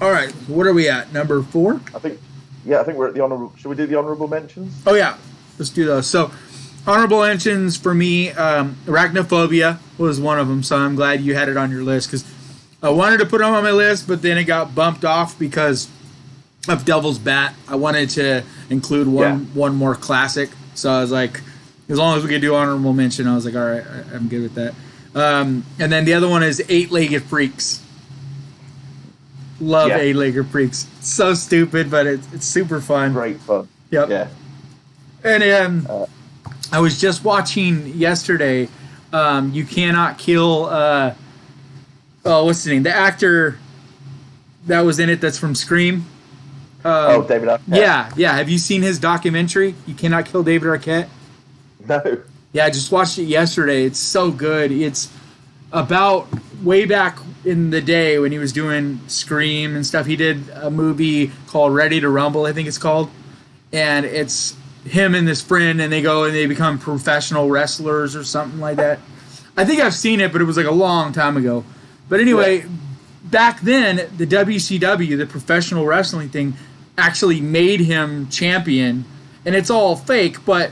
All right, what are we at? Number 4? I think we're at the honorable. Should we do the honorable mentions? Oh yeah, let's do those. So. Honorable mentions for me, Arachnophobia was one of them, so I'm glad you had it on your list, because I wanted to put it on my list, but then it got bumped off because of Devil's Bat. I wanted to include one more classic, so I was like, as long as we could do honorable mention, I was like, all right, I'm good with that. And then the other one is Eight-Legged Freaks. Love Eight-Legged Freaks. It's so stupid, but it's super fun. Great fun. Yep. Yeah. And I was just watching yesterday. You Cannot Kill. What's his name? The actor that was in it. That's from Scream. David Arquette. Yeah. Have you seen his documentary? You Cannot Kill David Arquette. No. Yeah, I just watched it yesterday. It's so good. It's about way back in the day when he was doing Scream and stuff. He did a movie called Ready to Rumble, I think it's called, and it's him and this friend, and they go and they become professional wrestlers or something like that. I think I've seen it, but it was like a long time ago. But anyway, back then, the WCW, the professional wrestling thing, actually made him champion, and it's all fake, but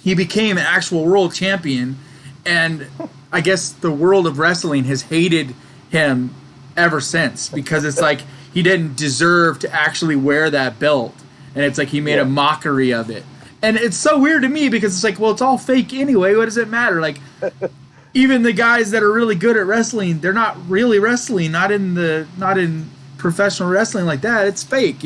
he became an actual world champion, and I guess the world of wrestling has hated him ever since, because it's like he didn't deserve to actually wear that belt. And it's like he made a mockery of it. And it's so weird to me because it's like, well, it's all fake anyway. What does it matter? Like, even the guys that are really good at wrestling, they're not really wrestling, not in professional wrestling like that. It's fake,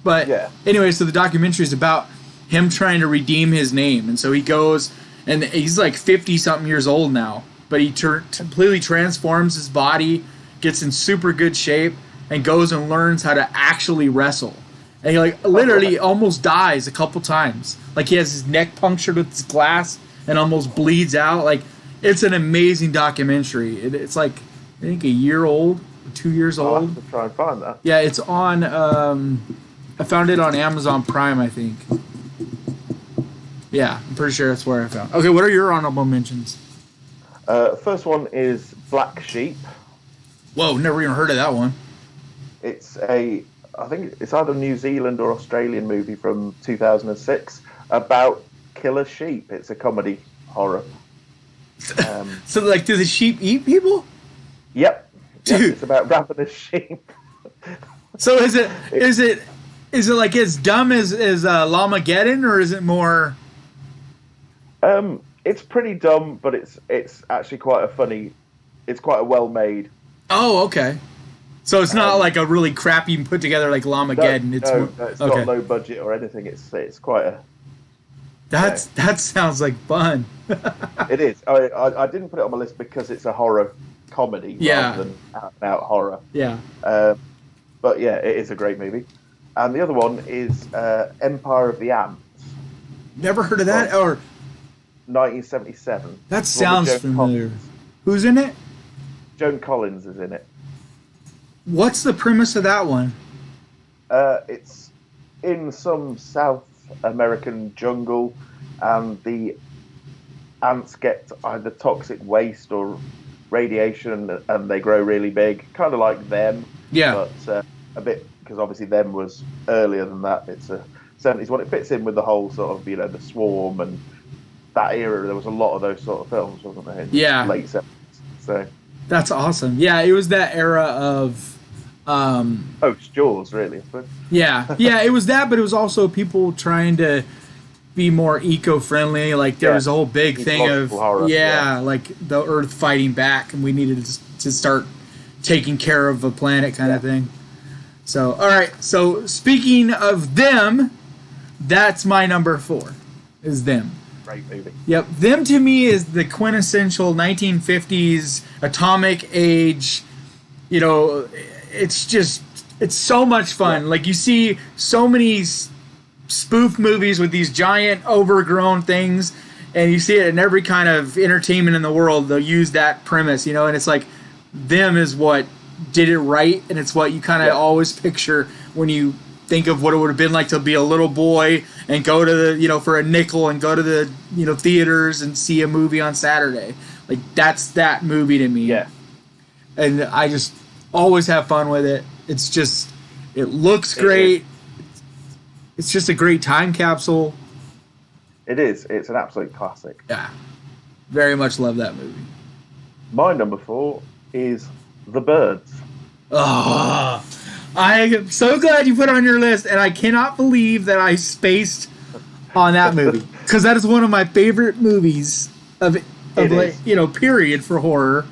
But anyway, so the documentary is about him trying to redeem his name. And so he goes, and he's like 50-something years old now. But he completely transforms his body, gets in super good shape, and goes and learns how to actually wrestle. And he literally almost dies a couple times. Like he has his neck punctured with this glass and almost bleeds out. Like it's an amazing documentary. It's like I think a year old, 2 years old. I'll have to try and find that. Yeah, it's on. I found it on Amazon Prime, I think. Yeah, I'm pretty sure that's where I found. Okay, what are your honorable mentions? First one is Black Sheep. Whoa, never even heard of that one. I think it's either a New Zealand or Australian movie from 2006 about killer sheep. It's a comedy horror. So, do the sheep eat people? Yep. Dude. Yes, it's about ravenous sheep. So is it like as dumb as Llamageddon, or is it more? It's pretty dumb, but it's actually quite a well-made. Oh, okay. So it's not like a really crappy put together like Llamageddon. It's not low budget or anything. It's quite That sounds like fun. It is. I didn't put it on my list because it's a horror comedy Yeah. rather than out and out horror. Yeah. Um, but yeah, it is a great movie. And the other one is Empire of the Ants Never heard of from that. Or 1977. that It's the one with sounds Joan familiar. Collins. Who's in it? Joan Collins is in it. What's the premise of that one? It's in some South American jungle, and the ants get either toxic waste or radiation, and they grow really big, kind of like them. Yeah. But a bit, because obviously them was earlier than that. It's a 70s one. It fits in with the whole sort of, the Swarm and that era. There was a lot of those sort of films, wasn't there? In Yeah. late 70s. So. That's awesome. Yeah, it was that era of. It's Jaws, really, I suppose. Yeah, it was that, but it was also people trying to be more eco-friendly. Like there was a whole big thing of horror, like the Earth fighting back, and we needed to start taking care of the planet, kind of thing. So, all right. So speaking of them, that's my number 4. Is Them. Great movie. Yep, Them to me is the quintessential 1950s atomic age. It's so much fun. Yeah. Like you see so many spoof movies with these giant overgrown things, and you see it in every kind of entertainment in the world. They'll use that premise, and it's like Them is what did it right, and it's what you kind of always picture when you think of what it would have been like to be a little boy and go to the, for a nickel and go to the, theaters and see a movie on Saturday. Like that's that movie to me. Yeah. And I just always have fun with it. It's just, it looks great. It's just a great time capsule. It is. It's an absolute classic. Yeah. Very much love that movie. My number 4 is The Birds. Oh, I am so glad you put it on your list, and I cannot believe that I spaced on that movie, because that is one of my favorite movies of period for horror.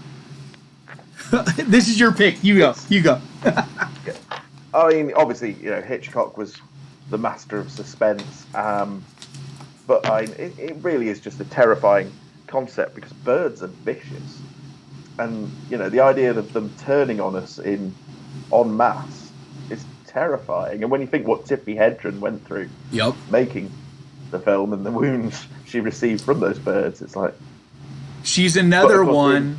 This is your pick. You go. I mean, obviously, Hitchcock was the master of suspense, but it really is just a terrifying concept because birds are vicious, and the idea of them turning on us en masse is terrifying. And when you think what Tippi Hedren went through, making the film and the wounds she received from those birds, it's like she's another one.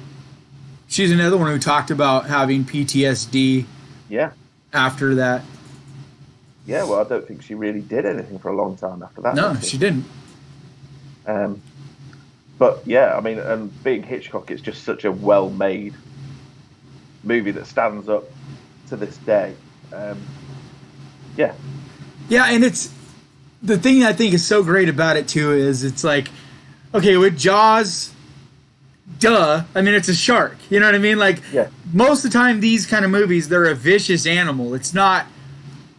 She's another one who talked about having PTSD. Yeah. After that. Yeah, well, I don't think she really did anything for a long time after that. No, she didn't. But yeah, I mean, and being Hitchcock, it's just such a well-made movie that stands up to this day. Yeah. Yeah, and it's the thing I think is so great about it too is it's like, okay, with Jaws, duh. I mean, it's a shark. You know what I mean? Like, most of the time, these kind of movies, they're a vicious animal. It's not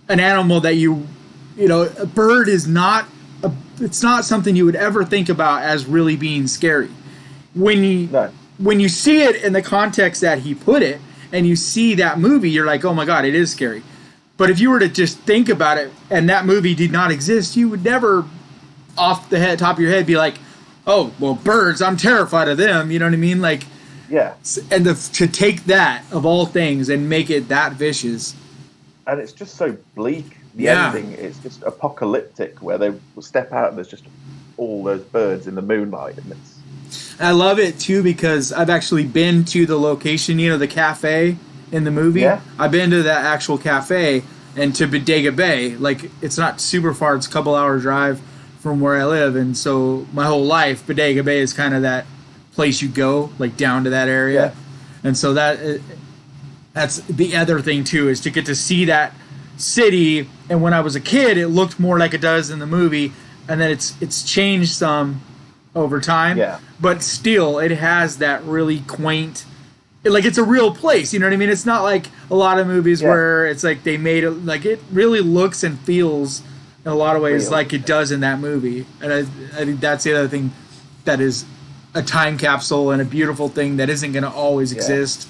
an animal that a bird is not. It's not something you would ever think about as really being scary. When you see it in the context that he put it, and you see that movie, you're like, oh my god, it is scary. But if you were to just think about it, and that movie did not exist, you would never, off the top of your head, be like, oh, well, birds, I'm terrified of them. You know what I mean? Like, yeah. And to take that, of all things, and make it that vicious. And it's just so bleak. The ending, it's just apocalyptic, where they will step out and there's just all those birds in the moonlight. And I love it, too, because I've actually been to the location, the cafe in the movie. Yeah. I've been to that actual cafe and to Bodega Bay. Like, it's not super far. It's a couple hour drive from where I live, and so my whole life, Bodega Bay is kind of that place you go, like down to that area. Yeah. And so that's the other thing too, is to get to see that city. And when I was a kid, it looked more like it does in the movie, and then it's changed some over time. Yeah. But still, it has that really quaint. Like, it's a real place. You know what I mean? It's not like a lot of movies where it's like they made it. Like, it really looks and feels in a lot of ways like it does in that movie. And I think that's the other thing that is a time capsule and a beautiful thing that isn't going to always exist.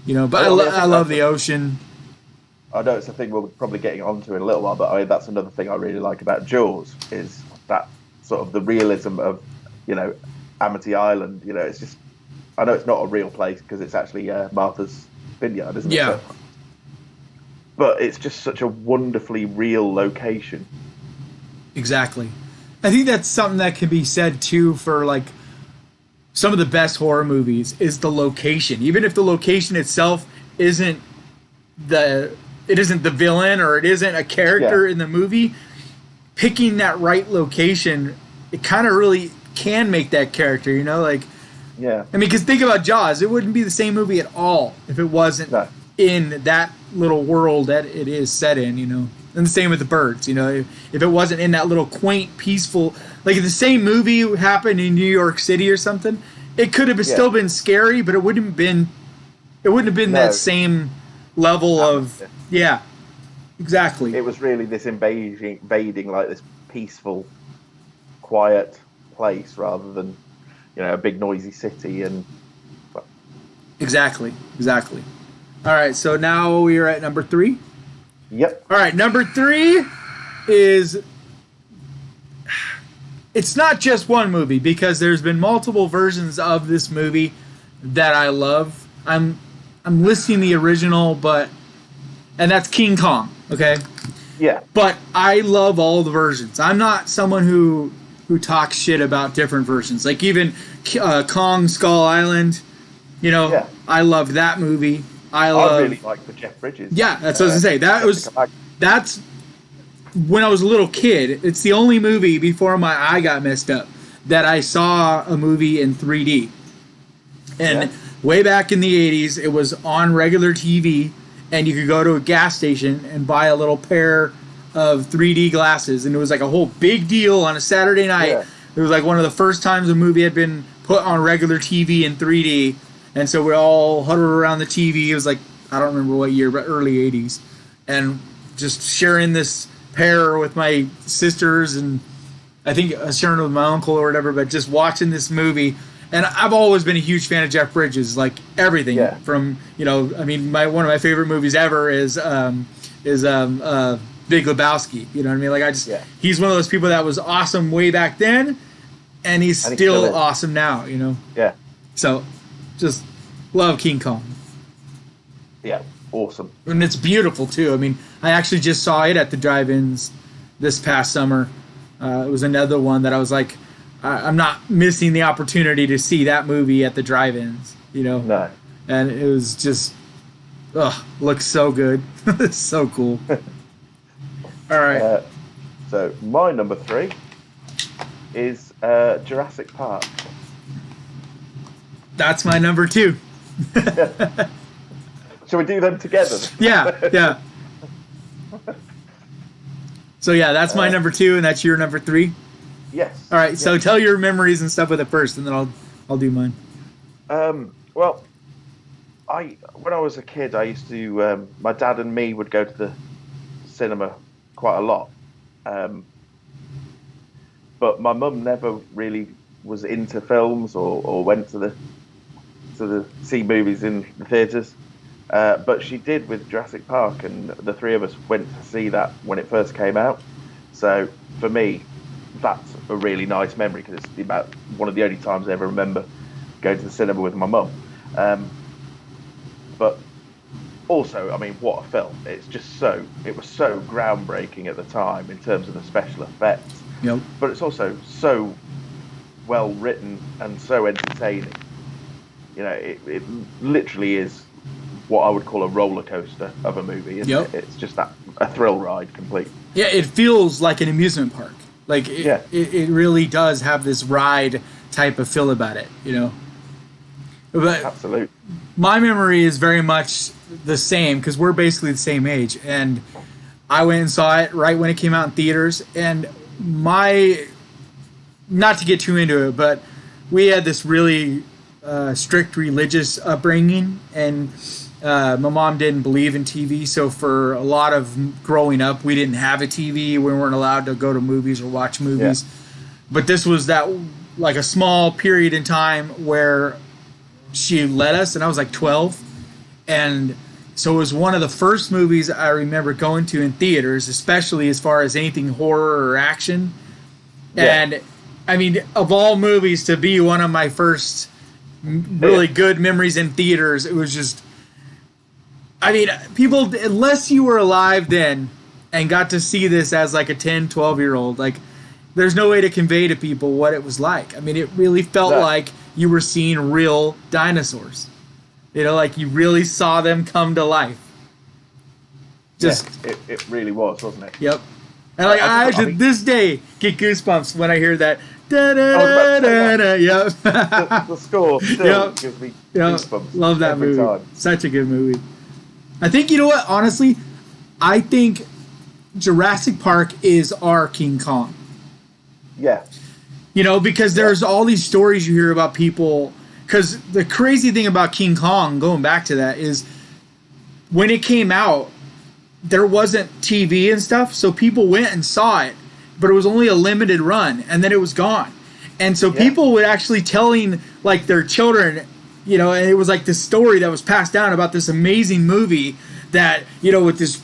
But I love the ocean. I know it's a thing we're probably getting onto in a little while, but that's another thing I really like about Jaws is that sort of the realism of, Amity Island. It's just, I know it's not a real place because it's actually Martha's Vineyard, isn't it? Yeah. But it's just such a wonderfully real location. Exactly. I think that's something that can be said too for like some of the best horror movies is the location. Even if the location itself isn't the villain or it isn't a character in the movie, picking that right location, it kind of really can make that character, like, yeah. I mean, because think about Jaws. It wouldn't be the same movie at all if it wasn't in that little world that it is set in, And the same with the birds, if it wasn't in that little quaint, peaceful, like if the same movie happened in New York City or something, it could have still been scary, but it wouldn't have been that same level of, exactly. It was really this invading like this peaceful, quiet place rather than, a big noisy city and. Exactly. All right, so now we are at number 3. Yep. All right, number 3 is, it's not just one movie because there's been multiple versions of this movie that I love. I'm listing the original, and that's King Kong, okay? Yeah. But I love all the versions. I'm not someone who talks shit about different versions. Like even Kong Skull Island, I loved that movie. I really like the Jeff Bridges. Yeah, that's what I was going to say. That's when I was a little kid. It's the only movie before my eye got messed up that I saw a movie in 3D. And way back in the 80s, it was on regular TV, and you could go to a gas station and buy a little pair of 3D glasses, and it was like a whole big deal on a Saturday night. Yeah. It was like one of the first times a movie had been put on regular TV in 3D, and so we all huddled around the TV. It was like, I don't remember what year, but early 80s, and just sharing this pair with my sisters, and I think sharing it with my uncle or whatever, but just watching this movie. And I've always been a huge fan of Jeff Bridges, like everything from, I mean, one of my favorite movies ever is Big Lebowski. You know what I mean? Like he's one of those people that was awesome way back then, and he's still awesome now. Yeah. So, just love King Kong. Yeah, awesome. And it's beautiful too. I mean, I actually just saw it at the drive-ins this past summer. It was another one that I was like, I'm not missing the opportunity to see that movie at the drive-ins. No. And it was just, looks so good. It's so cool. All right. So my number 3 is Jurassic Park. That's my number 2. Shall we do them together? Yeah. So yeah, that's my number 2, and that's your number 3. Yes. All right. So tell your memories and stuff with it first, and then I'll do mine. Well, when I was a kid, I used to. My dad and me would go to the cinema quite a lot, but my mum never really was into films or went to the see movies in the theatres. But she did with Jurassic Park, and the 3 of us went to see that when it first came out. So for me, that's a really nice memory because it's about one of the only times I ever remember going to the cinema with my mum. But also, I mean, what a film! It was so groundbreaking at the time in terms of the special effects. Yep. But it's also so well written and so entertaining. It literally is what I would call a roller coaster of a movie. Isn't it? It's just a thrill ride complete. Yeah, it feels like an amusement park. Like it really does have this ride type of feel about it, But absolutely, my memory is very much the same because we're basically the same age, and I went and saw it right when it came out in theaters. And not to get too into it, but we had this really strict religious upbringing, and my mom didn't believe in TV, so for a lot of growing up, we didn't have a TV. We weren't allowed to go to movies or watch movies. Yeah. But this was like a small period in time where she let us, and I was like 12. And so it was one of the first movies I remember going to in theaters, especially as far as anything horror or action. Yeah. And I mean, of all movies to be one of my first really good memories in theaters, it was just, I mean, people, unless you were alive then and got to see this as like a 10, 12-year-old, like, there's no way to convey to people what it was like. I mean, it really felt like you were seeing real dinosaurs. You know, like you really saw them come to life. Just it really was, wasn't it? Yep. And like I to this day get goosebumps when I hear that. Da, da, da, da, yep. The score still gives me goosebumps. Love that every movie. time. Such a good movie. I think, you know what, honestly, I think Jurassic Park is our King Kong. Yeah. You know, because there's all these stories you hear about people. Because the crazy thing about King Kong, going back to that, is when it came out, there wasn't TV and stuff, so people went and saw it, but it was only a limited run, and then it was gone. And so people would actually telling like their children, you know, and it was like this story that was passed down about this amazing movie that, you know, with this,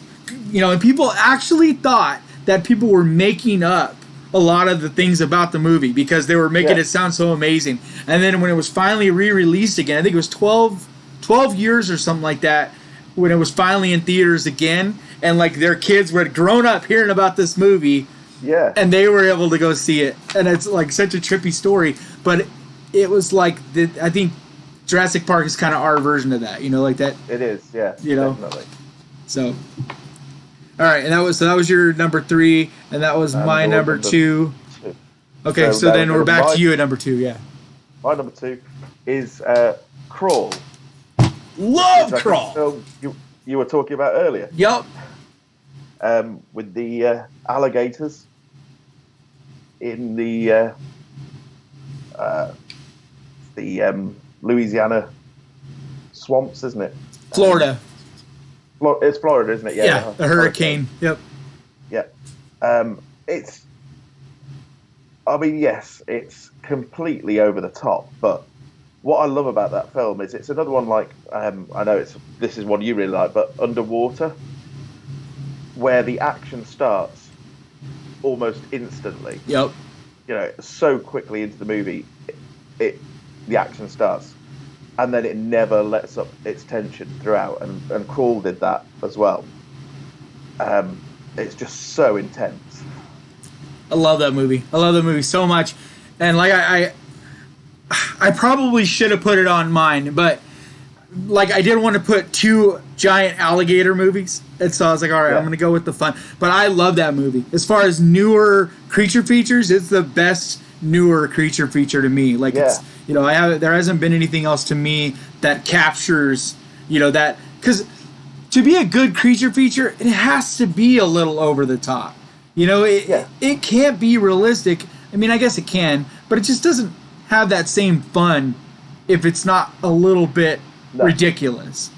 you know, and people actually thought that people were making up a lot of the things about the movie because they were making it sound so amazing. And then when it was finally re-released again, I think it was 12 years or something like that, when it was finally in theaters again, and like their kids were grown up hearing about this movie, and they were able to go see it, and it's like such a trippy story. But it was like I think Jurassic Park is kind of our version of that, you know, like that. It is, yeah, you know, definitely. So, all right, and that was your number 3, and that was my number 2. Okay, so then we're back to you at number 2. Yeah, my number 2 is Crawl. Love Crawl. So you were talking about earlier. Yep. With the alligators in the Louisiana swamps, isn't it? Florida. It's Florida, isn't it? Yeah, the hurricane. Yep. Yeah. It's. I mean, yes, it's completely over the top, but what I love about that film is it's another one like I know this is one you really like, but Underwater, where the action starts almost instantly. Yep. You know, so quickly into the movie, the action starts, and then it never lets up its tension throughout. And Crawl did that as well. It's just so intense. I love that movie. I love that movie so much, and like I probably should have put it on mine, but like I didn't want to put 2 giant alligator movies, and so I was like, all right, I'm gonna go with the fun. But I love that movie. As far as newer creature features, it's the best newer creature feature to me. Like it's, you know, there hasn't been anything else to me that captures, you know, that, because to be a good creature feature, it has to be a little over the top. You know, it can't be realistic. I mean, I guess it can, but it just doesn't have that same fun if it's not a little bit ridiculous.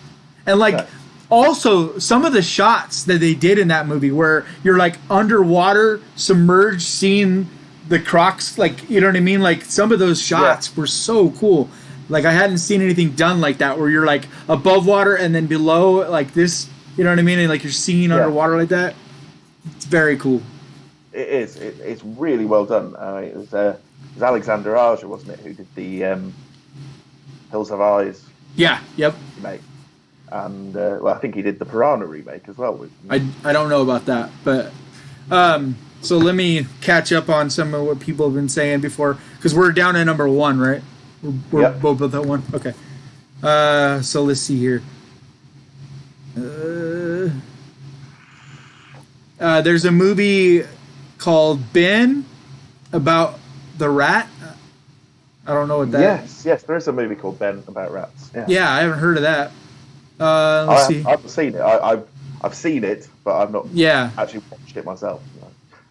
And like also some of the shots that they did in that movie where you're like underwater, submerged, seeing the crocs, like, you know what I mean? Like some of those shots were so cool. Like I hadn't seen anything done like that where you're like above water and then below like this, you know what I mean? And like you're seeing underwater like that. It's very cool. It is. It's really well done. It was Alexander Aja, wasn't it, who did the Hills Have Eyes? Yeah. Yep. Remake, and well, I think he did the Piranha remake as well. I don't know about that, but so let me catch up on some of what people have been saying before, because we're down at number 1, right? We're both at that one. Okay. So let's see here. There's a movie called Ben about the rat. I don't know what that is. Yes, there is a movie called Ben about rats. Yeah, I haven't heard of that. Let's see. I haven't seen it. I've seen it, but I've not actually watched it myself.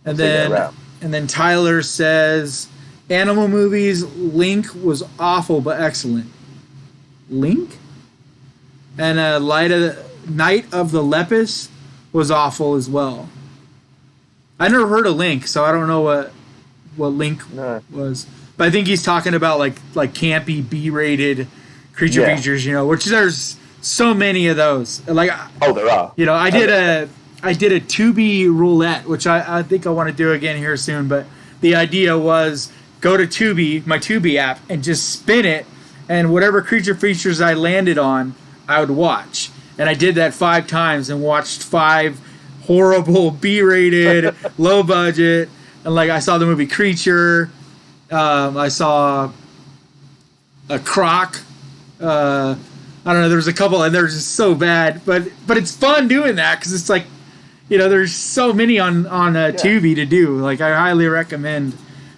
And then Tyler says, animal movies, Link was awful but excellent. Link? And Night of the Lepus was awful as well. I never heard of Link, so I don't know what Link was. But I think he's talking about like campy B-rated creature features, you know, which there's so many of those. Like there are. You know, I did a TUBI roulette, which I think I want to do again here soon. But the idea was go to Tubi, my Tubi app, and just spin it, and whatever creature features I landed on, I would watch. And I did that 5 times and watched 5 horrible B-rated, low budget, and like I saw the movie Creature, I saw a Croc. I don't know. There was a couple, and they're just so bad. But it's fun doing that because it's like, there's so many on Tubi to do. Like I highly recommend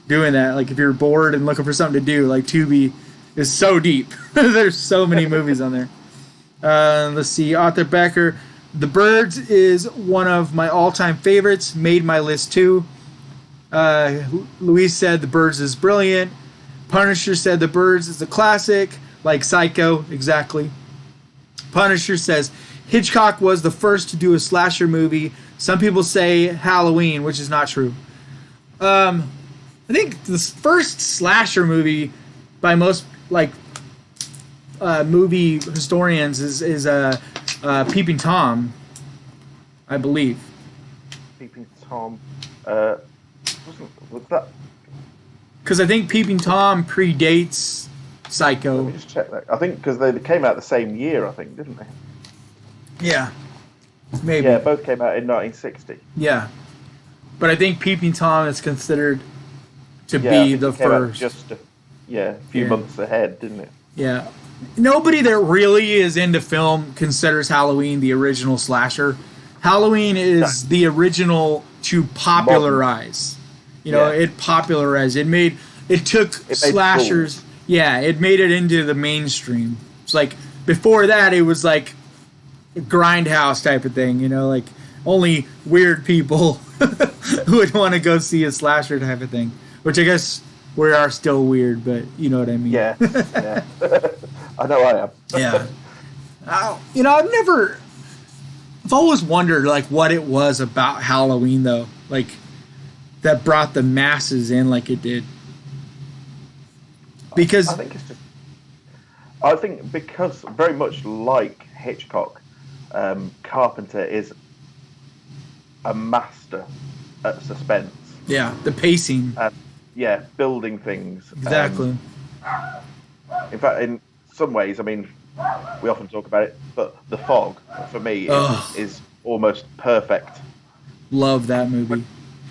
doing that. Like if you're bored and looking for something to do, like Tubi is so deep. There's so many movies on there. Let's see. Arthur Becker, The Birds is one of my all-time favorites. Made my list too. Luis said The Birds is brilliant. Punisher said The Birds is a classic, like Psycho, exactly. Punisher says Hitchcock was the first to do a slasher movie. Some people say Halloween, which is not true. I think the first slasher movie by most movie historians is Peeping Tom, I believe. Peeping Tom, was that? Because I think Peeping Tom predates Psycho. Let me just check that. I think because they came out the same year, I think, didn't they? Yeah, maybe. Yeah, both came out in 1960. Yeah, but I think Peeping Tom is considered to be the first. Just a few months ahead, didn't it? Yeah. Nobody that really is into film considers Halloween the original slasher. Halloween is the original to popularize. It popularized. It took slashers. Yeah, it made it into the mainstream. It's like before that, it was like a grindhouse type of thing. Like only weird people would want to go see a slasher type of thing. Which I guess we are still weird, but you know what I mean. Yeah. I know I am. Yeah. I've always wondered like what it was about Halloween though, like that brought the masses in like it did. Because I think because very much like Hitchcock, Carpenter is a master at suspense. Yeah, the pacing. Building things. Exactly. In fact, in some ways, I mean, we often talk about it, but The Fog, for me, is almost perfect. Love that movie.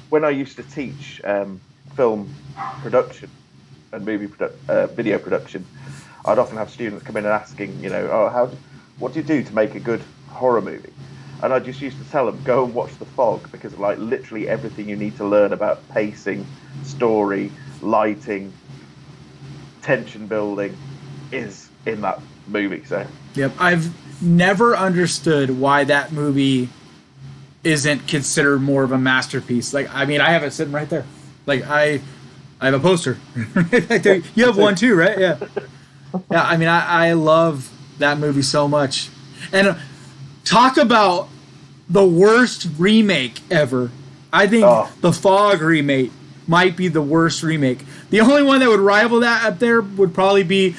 When I used to teach film production and video production, I'd often have students come in and asking, what do you do to make a good horror movie? And I just used to tell them, go and watch The Fog, because like literally everything you need to learn about pacing, story, lighting, tension building is in that movie. So yep, I've never understood why that movie isn't considered more of a masterpiece. Like, I mean, I have it sitting right there. Like, I have a poster. You have one too, right? Yeah. Yeah, I mean, I love that movie so much. And talk about the worst remake ever. I think the Fog remake might be the worst remake. The only one that would rival that up there would probably be,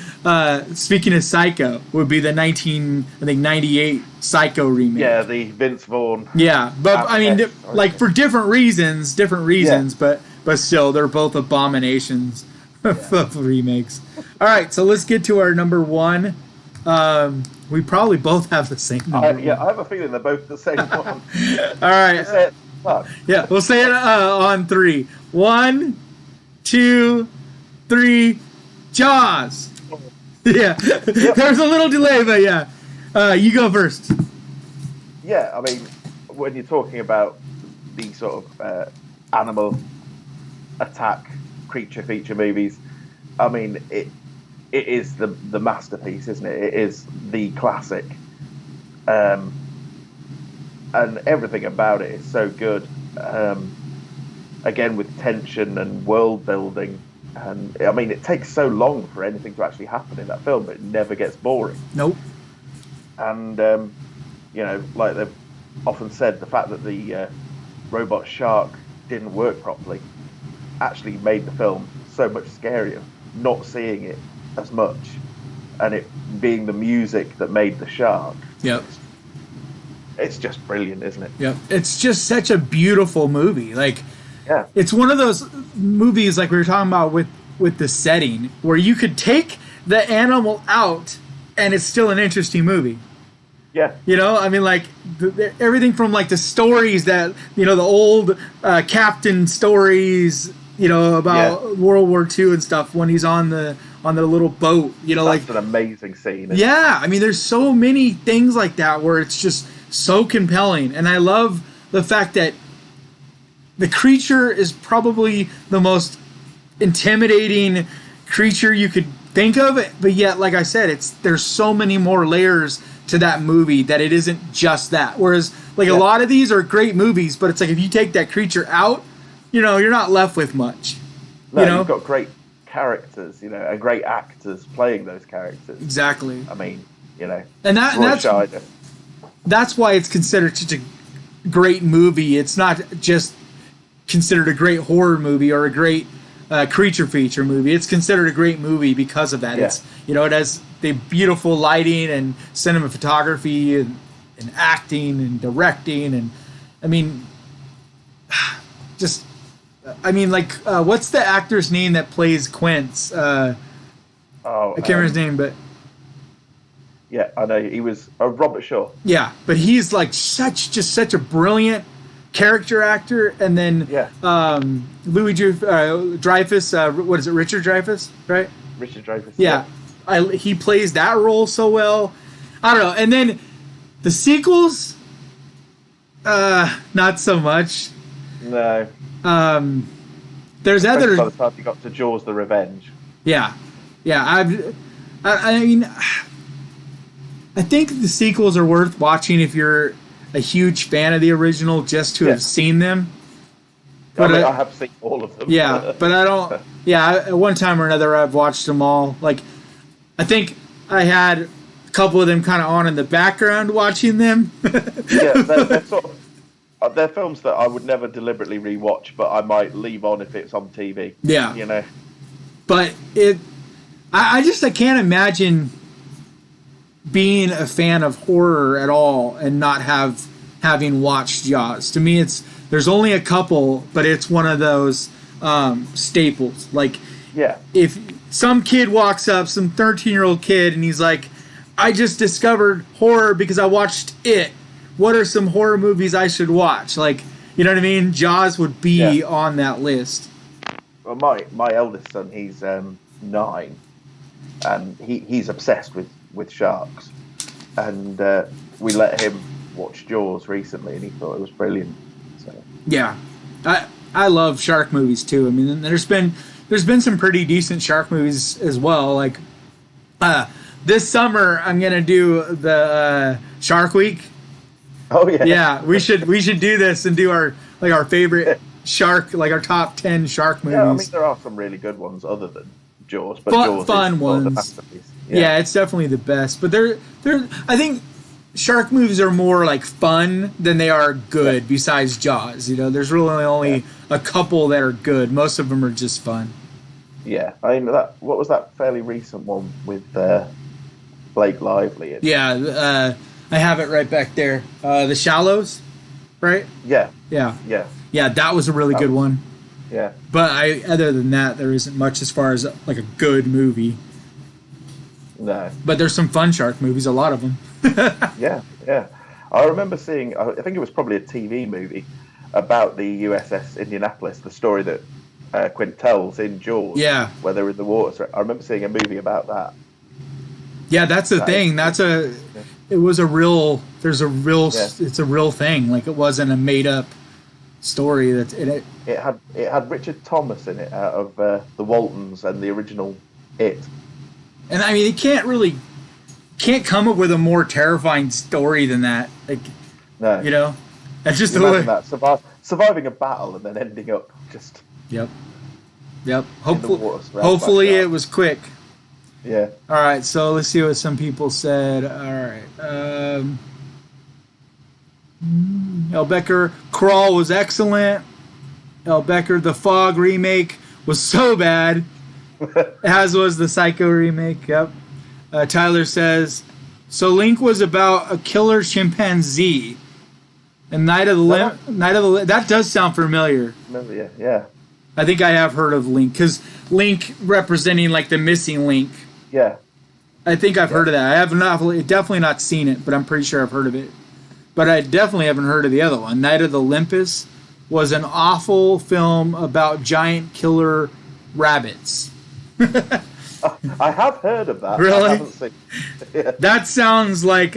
speaking of Psycho, would be the 98 Psycho remake. Yeah, the Vince Vaughn. Yeah, but I mean, like for different reasons, yeah. but still, they're both abominations of remakes. All right, so let's get to our number one. We probably both have the same number. I have a feeling they're both the same one. All right. Yeah, we'll say it on 3. 1, 2, 3. Jaws. Yeah. Yep. There's a little delay, but yeah. You go first. Yeah, I mean, when you're talking about the sort of animal attack creature feature movies, I mean, it is the masterpiece, isn't it? It is the classic. And everything about it is so good. Again, with tension and world building. And I mean, it takes so long for anything to actually happen in that film, but it never gets boring. Nope. And, like they've often said, the fact that the robot shark didn't work properly actually made the film so much scarier, not seeing it as much, and it being the music that made the shark. Yep. It's just brilliant, isn't it? Yep. It's just such a beautiful movie. Like, yeah, it's one of those movies like we were talking about with with the setting where you could take the animal out and it's still an interesting movie. Yeah. You know, I mean, like everything from like the stories that, you know, the old captain stories, you know, about World War II and stuff when he's on the little boat, you know, That's like an amazing scene. yeah, I mean, there's so many things like that where it's just so compelling, and I love the fact that the creature is probably the most intimidating creature you could think of, but yet, like I said, there's so many more layers to that movie that it isn't just that. Whereas, like a lot of these are great movies, but it's like if you take that creature out, you know, you're not left with much. No, you know? You've got great characters, you know, and great actors playing those characters. Exactly. I mean, you know, and that's why it's considered such a great movie. It's not just considered a great horror movie or a great creature feature movie. It's considered a great movie because of that. Yeah. It's, you know, it has the beautiful lighting and cinematography and acting and directing, and I mean, just like what's the actor's name that plays Quince? I can't remember his name, but yeah, I know he was Robert Shaw. Yeah, but he's like such a brilliant character actor, and then Louis Dreyfus, what is it, Richard Dreyfus, right? Richard Dreyfus. Yeah, he plays that role so well. I don't know, and then the sequels, not so much. No. There's other. By the time you got to Jaws: The Revenge. Yeah. I mean, I think the sequels are worth watching if you're a huge fan of the original, just to have seen them. But I have seen all of them. Yeah, but I don't. Yeah, at one time or another, I've watched them all. Like, I think I had a couple of them kind of on in the background watching them. Yeah, they're sort of. They're films that I would never deliberately rewatch, but I might leave on if it's on TV. Yeah, you know. But I can't imagine being a fan of horror at all and not having watched Jaws. To me, there's only a couple, but it's one of those staples. Like, if some kid walks up, some 13-year-old kid, and he's like, "I just discovered horror because I watched It. What are some horror movies I should watch?" Like, you know what I mean? Jaws would be on that list. Well, my eldest son, he's 9, and he's obsessed with sharks, and we let him watch Jaws recently, and he thought it was brilliant. So. Yeah, I love shark movies too. I mean, there's been some pretty decent shark movies as well. Like this summer, I'm gonna do the Shark Week. Oh yeah. Yeah, we should do this and do our favorite shark, like our top 10 shark movies. Yeah, I mean there are some really good ones other than Jaws, but Jaws fun is ones. The masterpiece. Yeah, it's definitely the best. But I think shark movies are more like fun than they are good. Besides Jaws, you know, there's really only a couple that are good. Most of them are just fun. Yeah, I mean what was that fairly recent one with Blake Lively? Yeah, I have it right back there. The Shallows, right? Yeah. Yeah, that was a really good one. Yeah. But other than that, there isn't much as far as like a good movie. No. But there's some fun shark movies, a lot of them. Yeah. I remember seeing, I think it was probably a TV movie about the USS Indianapolis, the story that Quint tells in Jaws. Yeah. Where they're in the water. So I remember seeing a movie about that. Yeah, that's the thing. It's a real thing. Like, it wasn't a made up story. It had Richard Thomas in it out of the Waltons and the original It. And I mean, you can't come up with a more terrifying story than that. Like, no, you know, that's just the way. That surviving a battle and then ending up just. Yep. Hopefully it was quick. Yeah. All right, so let's see what some people said. All right. El Becker, Crawl was excellent. El Becker, the Fog remake was so bad. As was the Psycho remake. Yep. Tyler says, so Link was about a killer chimpanzee. And Night of the That does sound familiar. Yeah. I think I have heard of Link, because Link representing like the missing Link. Yeah. I think I've heard of that. I have definitely not seen it, but I'm pretty sure I've heard of it. But I definitely haven't heard of the other one. Night of the Olympus was an awful film about giant killer rabbits. I have heard of that. Really? I haven't seen it. That sounds like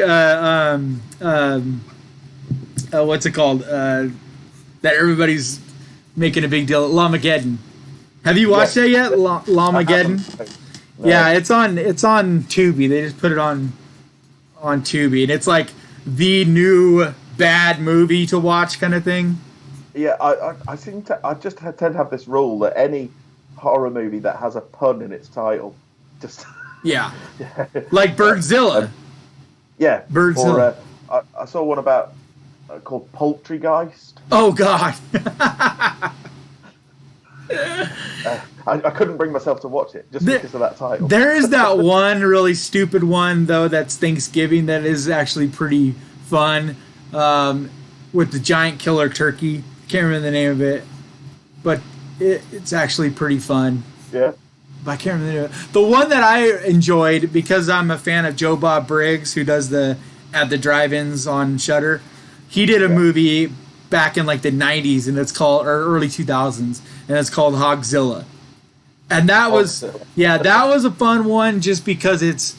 what's it called? That everybody's making a big deal. Lamageddon. Have you watched that yet? Lamageddon. No. Yeah, it's on TUBI. They just put it on TUBI, and it's like the new bad movie to watch kind of thing. Yeah, I just tend to have this rule that any horror movie that has a pun in its title, just yeah. Like Birdzilla. Yeah, Birdzilla. Or, I saw one about called Poultrygeist. Oh God. I couldn't bring myself to watch it just because of that title. There is that one really stupid one though that's Thanksgiving that is actually pretty fun, with the giant killer turkey. Can't remember the name of it, but it's actually pretty fun. Yeah. But I can't remember the name of it. The one that I enjoyed, because I'm a fan of Joe Bob Briggs, who does the At the Drive-Ins on Shudder. He did a movie back in like the 90s, and it's called, or early 2000s, and it's called Hogzilla. And that was, that was a fun one, just because it's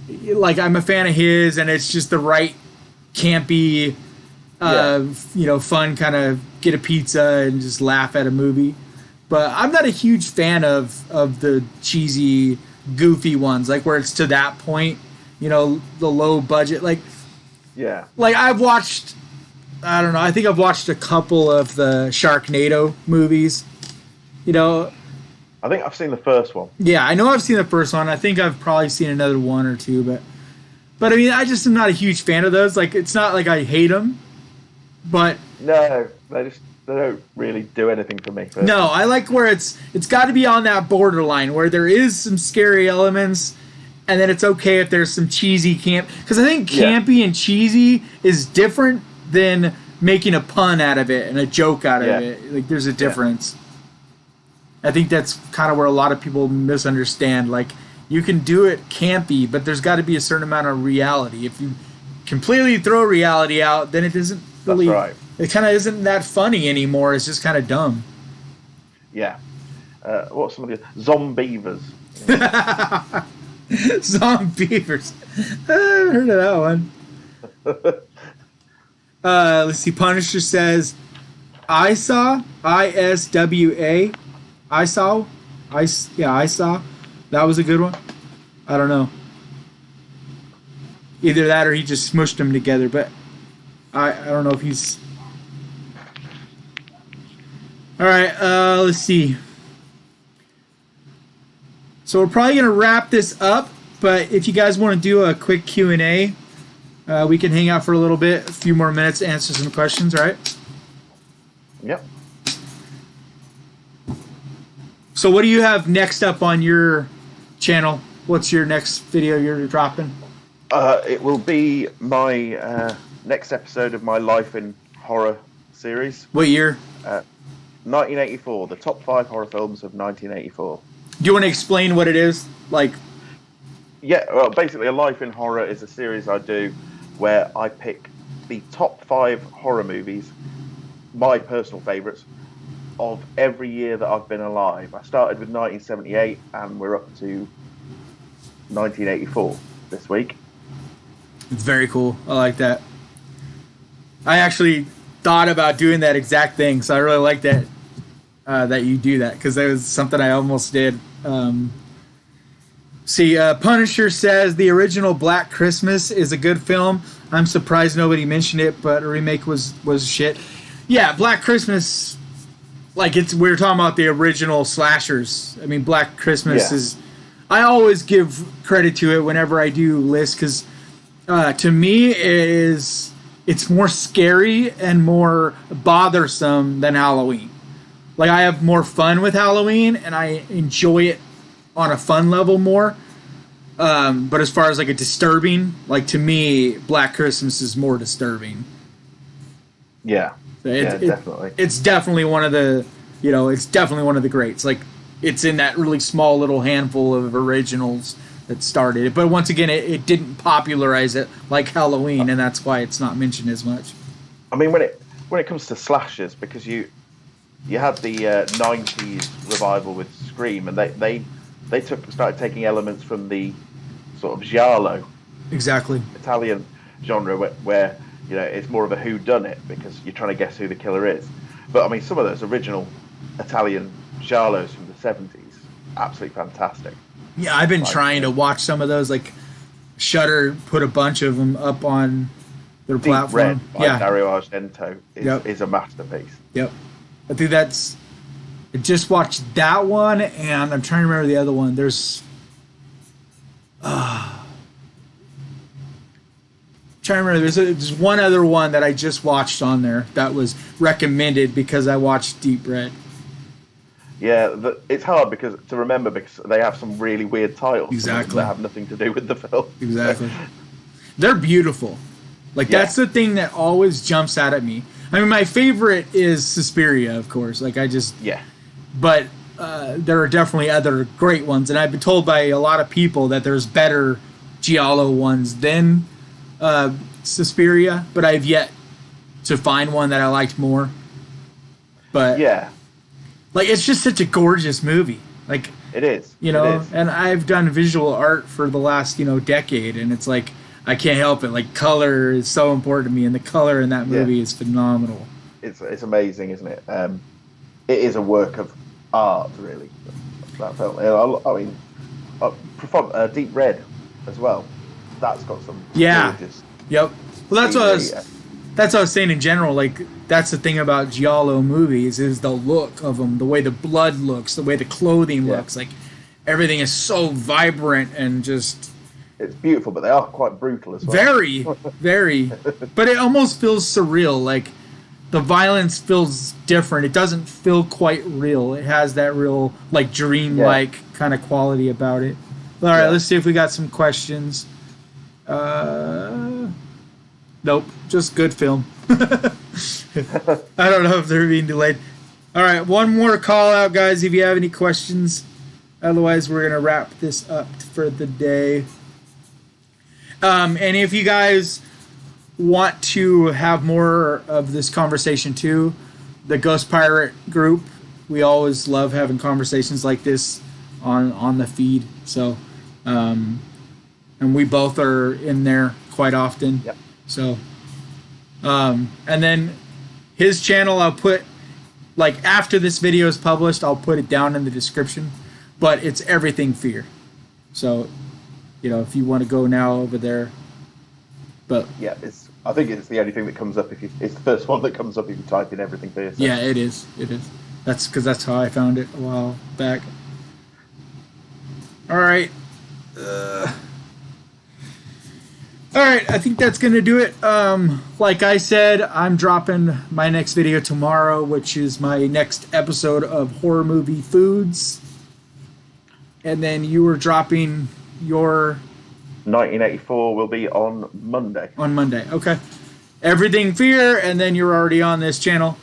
like, I'm a fan of his, and it's just the right campy, fun kind of get a pizza and just laugh at a movie. But I'm not a huge fan of the cheesy, goofy ones, like where it's to that point, the low budget. Like I've watched, I don't know, I think I've watched a couple of the Sharknado movies. I think I've seen the first one. Yeah, I know I've seen the first one. I think I've probably seen another one or two, but I mean, I just am not a huge fan of those. Like, it's not like I hate them, but no, they don't really do anything for me. No, I like where it's got to be on that borderline where there is some scary elements, and then it's okay if there's some cheesy camp. Because I think campy and cheesy is different than making a pun out of it and a joke out of it. Like, there's a difference. I think that's kind of where a lot of people misunderstand. Like, you can do it campy, but there's got to be a certain amount of reality. If you completely throw reality out, then it isn't really. That's right. It kind of isn't that funny anymore. It's just kind of dumb. Yeah. What's some of the Zombievers? Zombievers. I haven't heard of that one. Let's see. Punisher says, ISA, ISWA. I saw. That was a good one. I don't know. Either that or he just smushed them together, but I don't know if he's... Alright, let's see. So we're probably going to wrap this up, but if you guys want to do a quick Q&A, we can hang out for a little bit, a few more minutes, answer some questions, right? Yep. So what do you have next up on your channel? What's your next video you're dropping? It will be my next episode of my Life in Horror series. What year? 1984, the top 5 horror films of 1984. Do you want to explain what it is? Like, yeah, well, basically, A Life in Horror is a series I do where I pick the top 5 horror movies, my personal favourites, of every year that I've been alive. I started with 1978, and we're up to 1984 this week. It's very cool. I like that. I actually thought about doing that exact thing, so I really like that that you do that, because that was something I almost did. Punisher says the original Black Christmas is a good film. I'm surprised nobody mentioned it, but a remake was shit. Yeah, Black Christmas, like, we're talking about the original slashers. I mean, Black Christmas is... I always give credit to it whenever I do lists, because to me it's more scary and more bothersome than Halloween. Like, I have more fun with Halloween, and I enjoy it on a fun level more. But as far as like a disturbing, like, to me, Black Christmas is more disturbing. Yeah. So definitely. It's definitely one of the it's definitely one of the greats. Like, it's in that really small little handful of originals that started it. But once again, it didn't popularize it like Halloween, and that's why it's not mentioned as much. I mean, when it comes to slashers, because you had the 90s revival with Scream, and they started taking elements from the sort of giallo, exactly, Italian genre, where it's more of a whodunit because you're trying to guess who the killer is. But I mean, some of those original Italian giallos from the 70s, absolutely fantastic. Yeah, I've been trying to watch some of those. Like, Shudder put a bunch of them up on their Deep platform. Red by Dario Argento is a masterpiece. Yep. I think I just watched that one, and I'm trying to remember the other one. There's trying to remember. There's one other one that I just watched on there that was recommended because I watched Deep Red. Yeah, it's hard to remember because they have some really weird titles. Exactly. That have nothing to do with the film. Exactly. They're beautiful. Like, that's the thing that always jumps out at me. I mean, my favorite is Suspiria, of course. Like, But there are definitely other great ones, and I've been told by a lot of people that there's better giallo ones than Suspiria, but I've yet to find one that I liked more. But like, it's just such a gorgeous movie. Like, it is. And I've done visual art for the last decade, and it's like I can't help it. Like, color is so important to me, and the color in that movie is phenomenal. It's amazing, isn't it? It is a work of art, really. That film. I mean, Deep Red as well. That's got some gorgeous. Yep. Well, that's what I was saying in general. Like, that's the thing about giallo movies is the look of them, the way the blood looks, the way the clothing looks. Like, everything is so vibrant and just. It's beautiful, but they are quite brutal as well. Very, very. But it almost feels surreal. Like, the violence feels different. It doesn't feel quite real. It has that real, like, dream-like kind of quality about it. All right, let's see if we got some questions. Nope, just good film. I don't know if they're being delayed. All right, one more call out, guys, if you have any questions. Otherwise, we're going to wrap this up for the day. And if you guys want to have more of this conversation too, the Ghost Pirate group, we always love having conversations like this on the feed. So, and we both are in there quite often. Yep. So, and then his channel, I'll put, like, after this video is published, I'll put it down in the description. But it's Everything Fear. So, if you want to go now over there. But yeah, I think it's the only thing that comes up it's the first one that comes up if you type in Everything Fear. So. Yeah, it is. It is. That's because that's how I found it a while back. All right. All right, I think that's going to do it. Like I said, I'm dropping my next video tomorrow, which is my next episode of Horror Movie Foods. And then you were dropping your... 1984 will be on Monday. On Monday, okay. Everything Fear, and then you're already on this channel.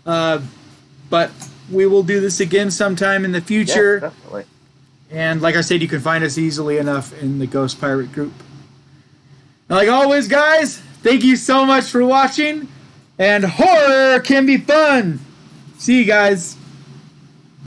But we will do this again sometime in the future. Yeah, definitely. And like I said, you can find us easily enough in the Ghost Pirate group. And like always, guys, thank you so much for watching. And horror can be fun. See you guys.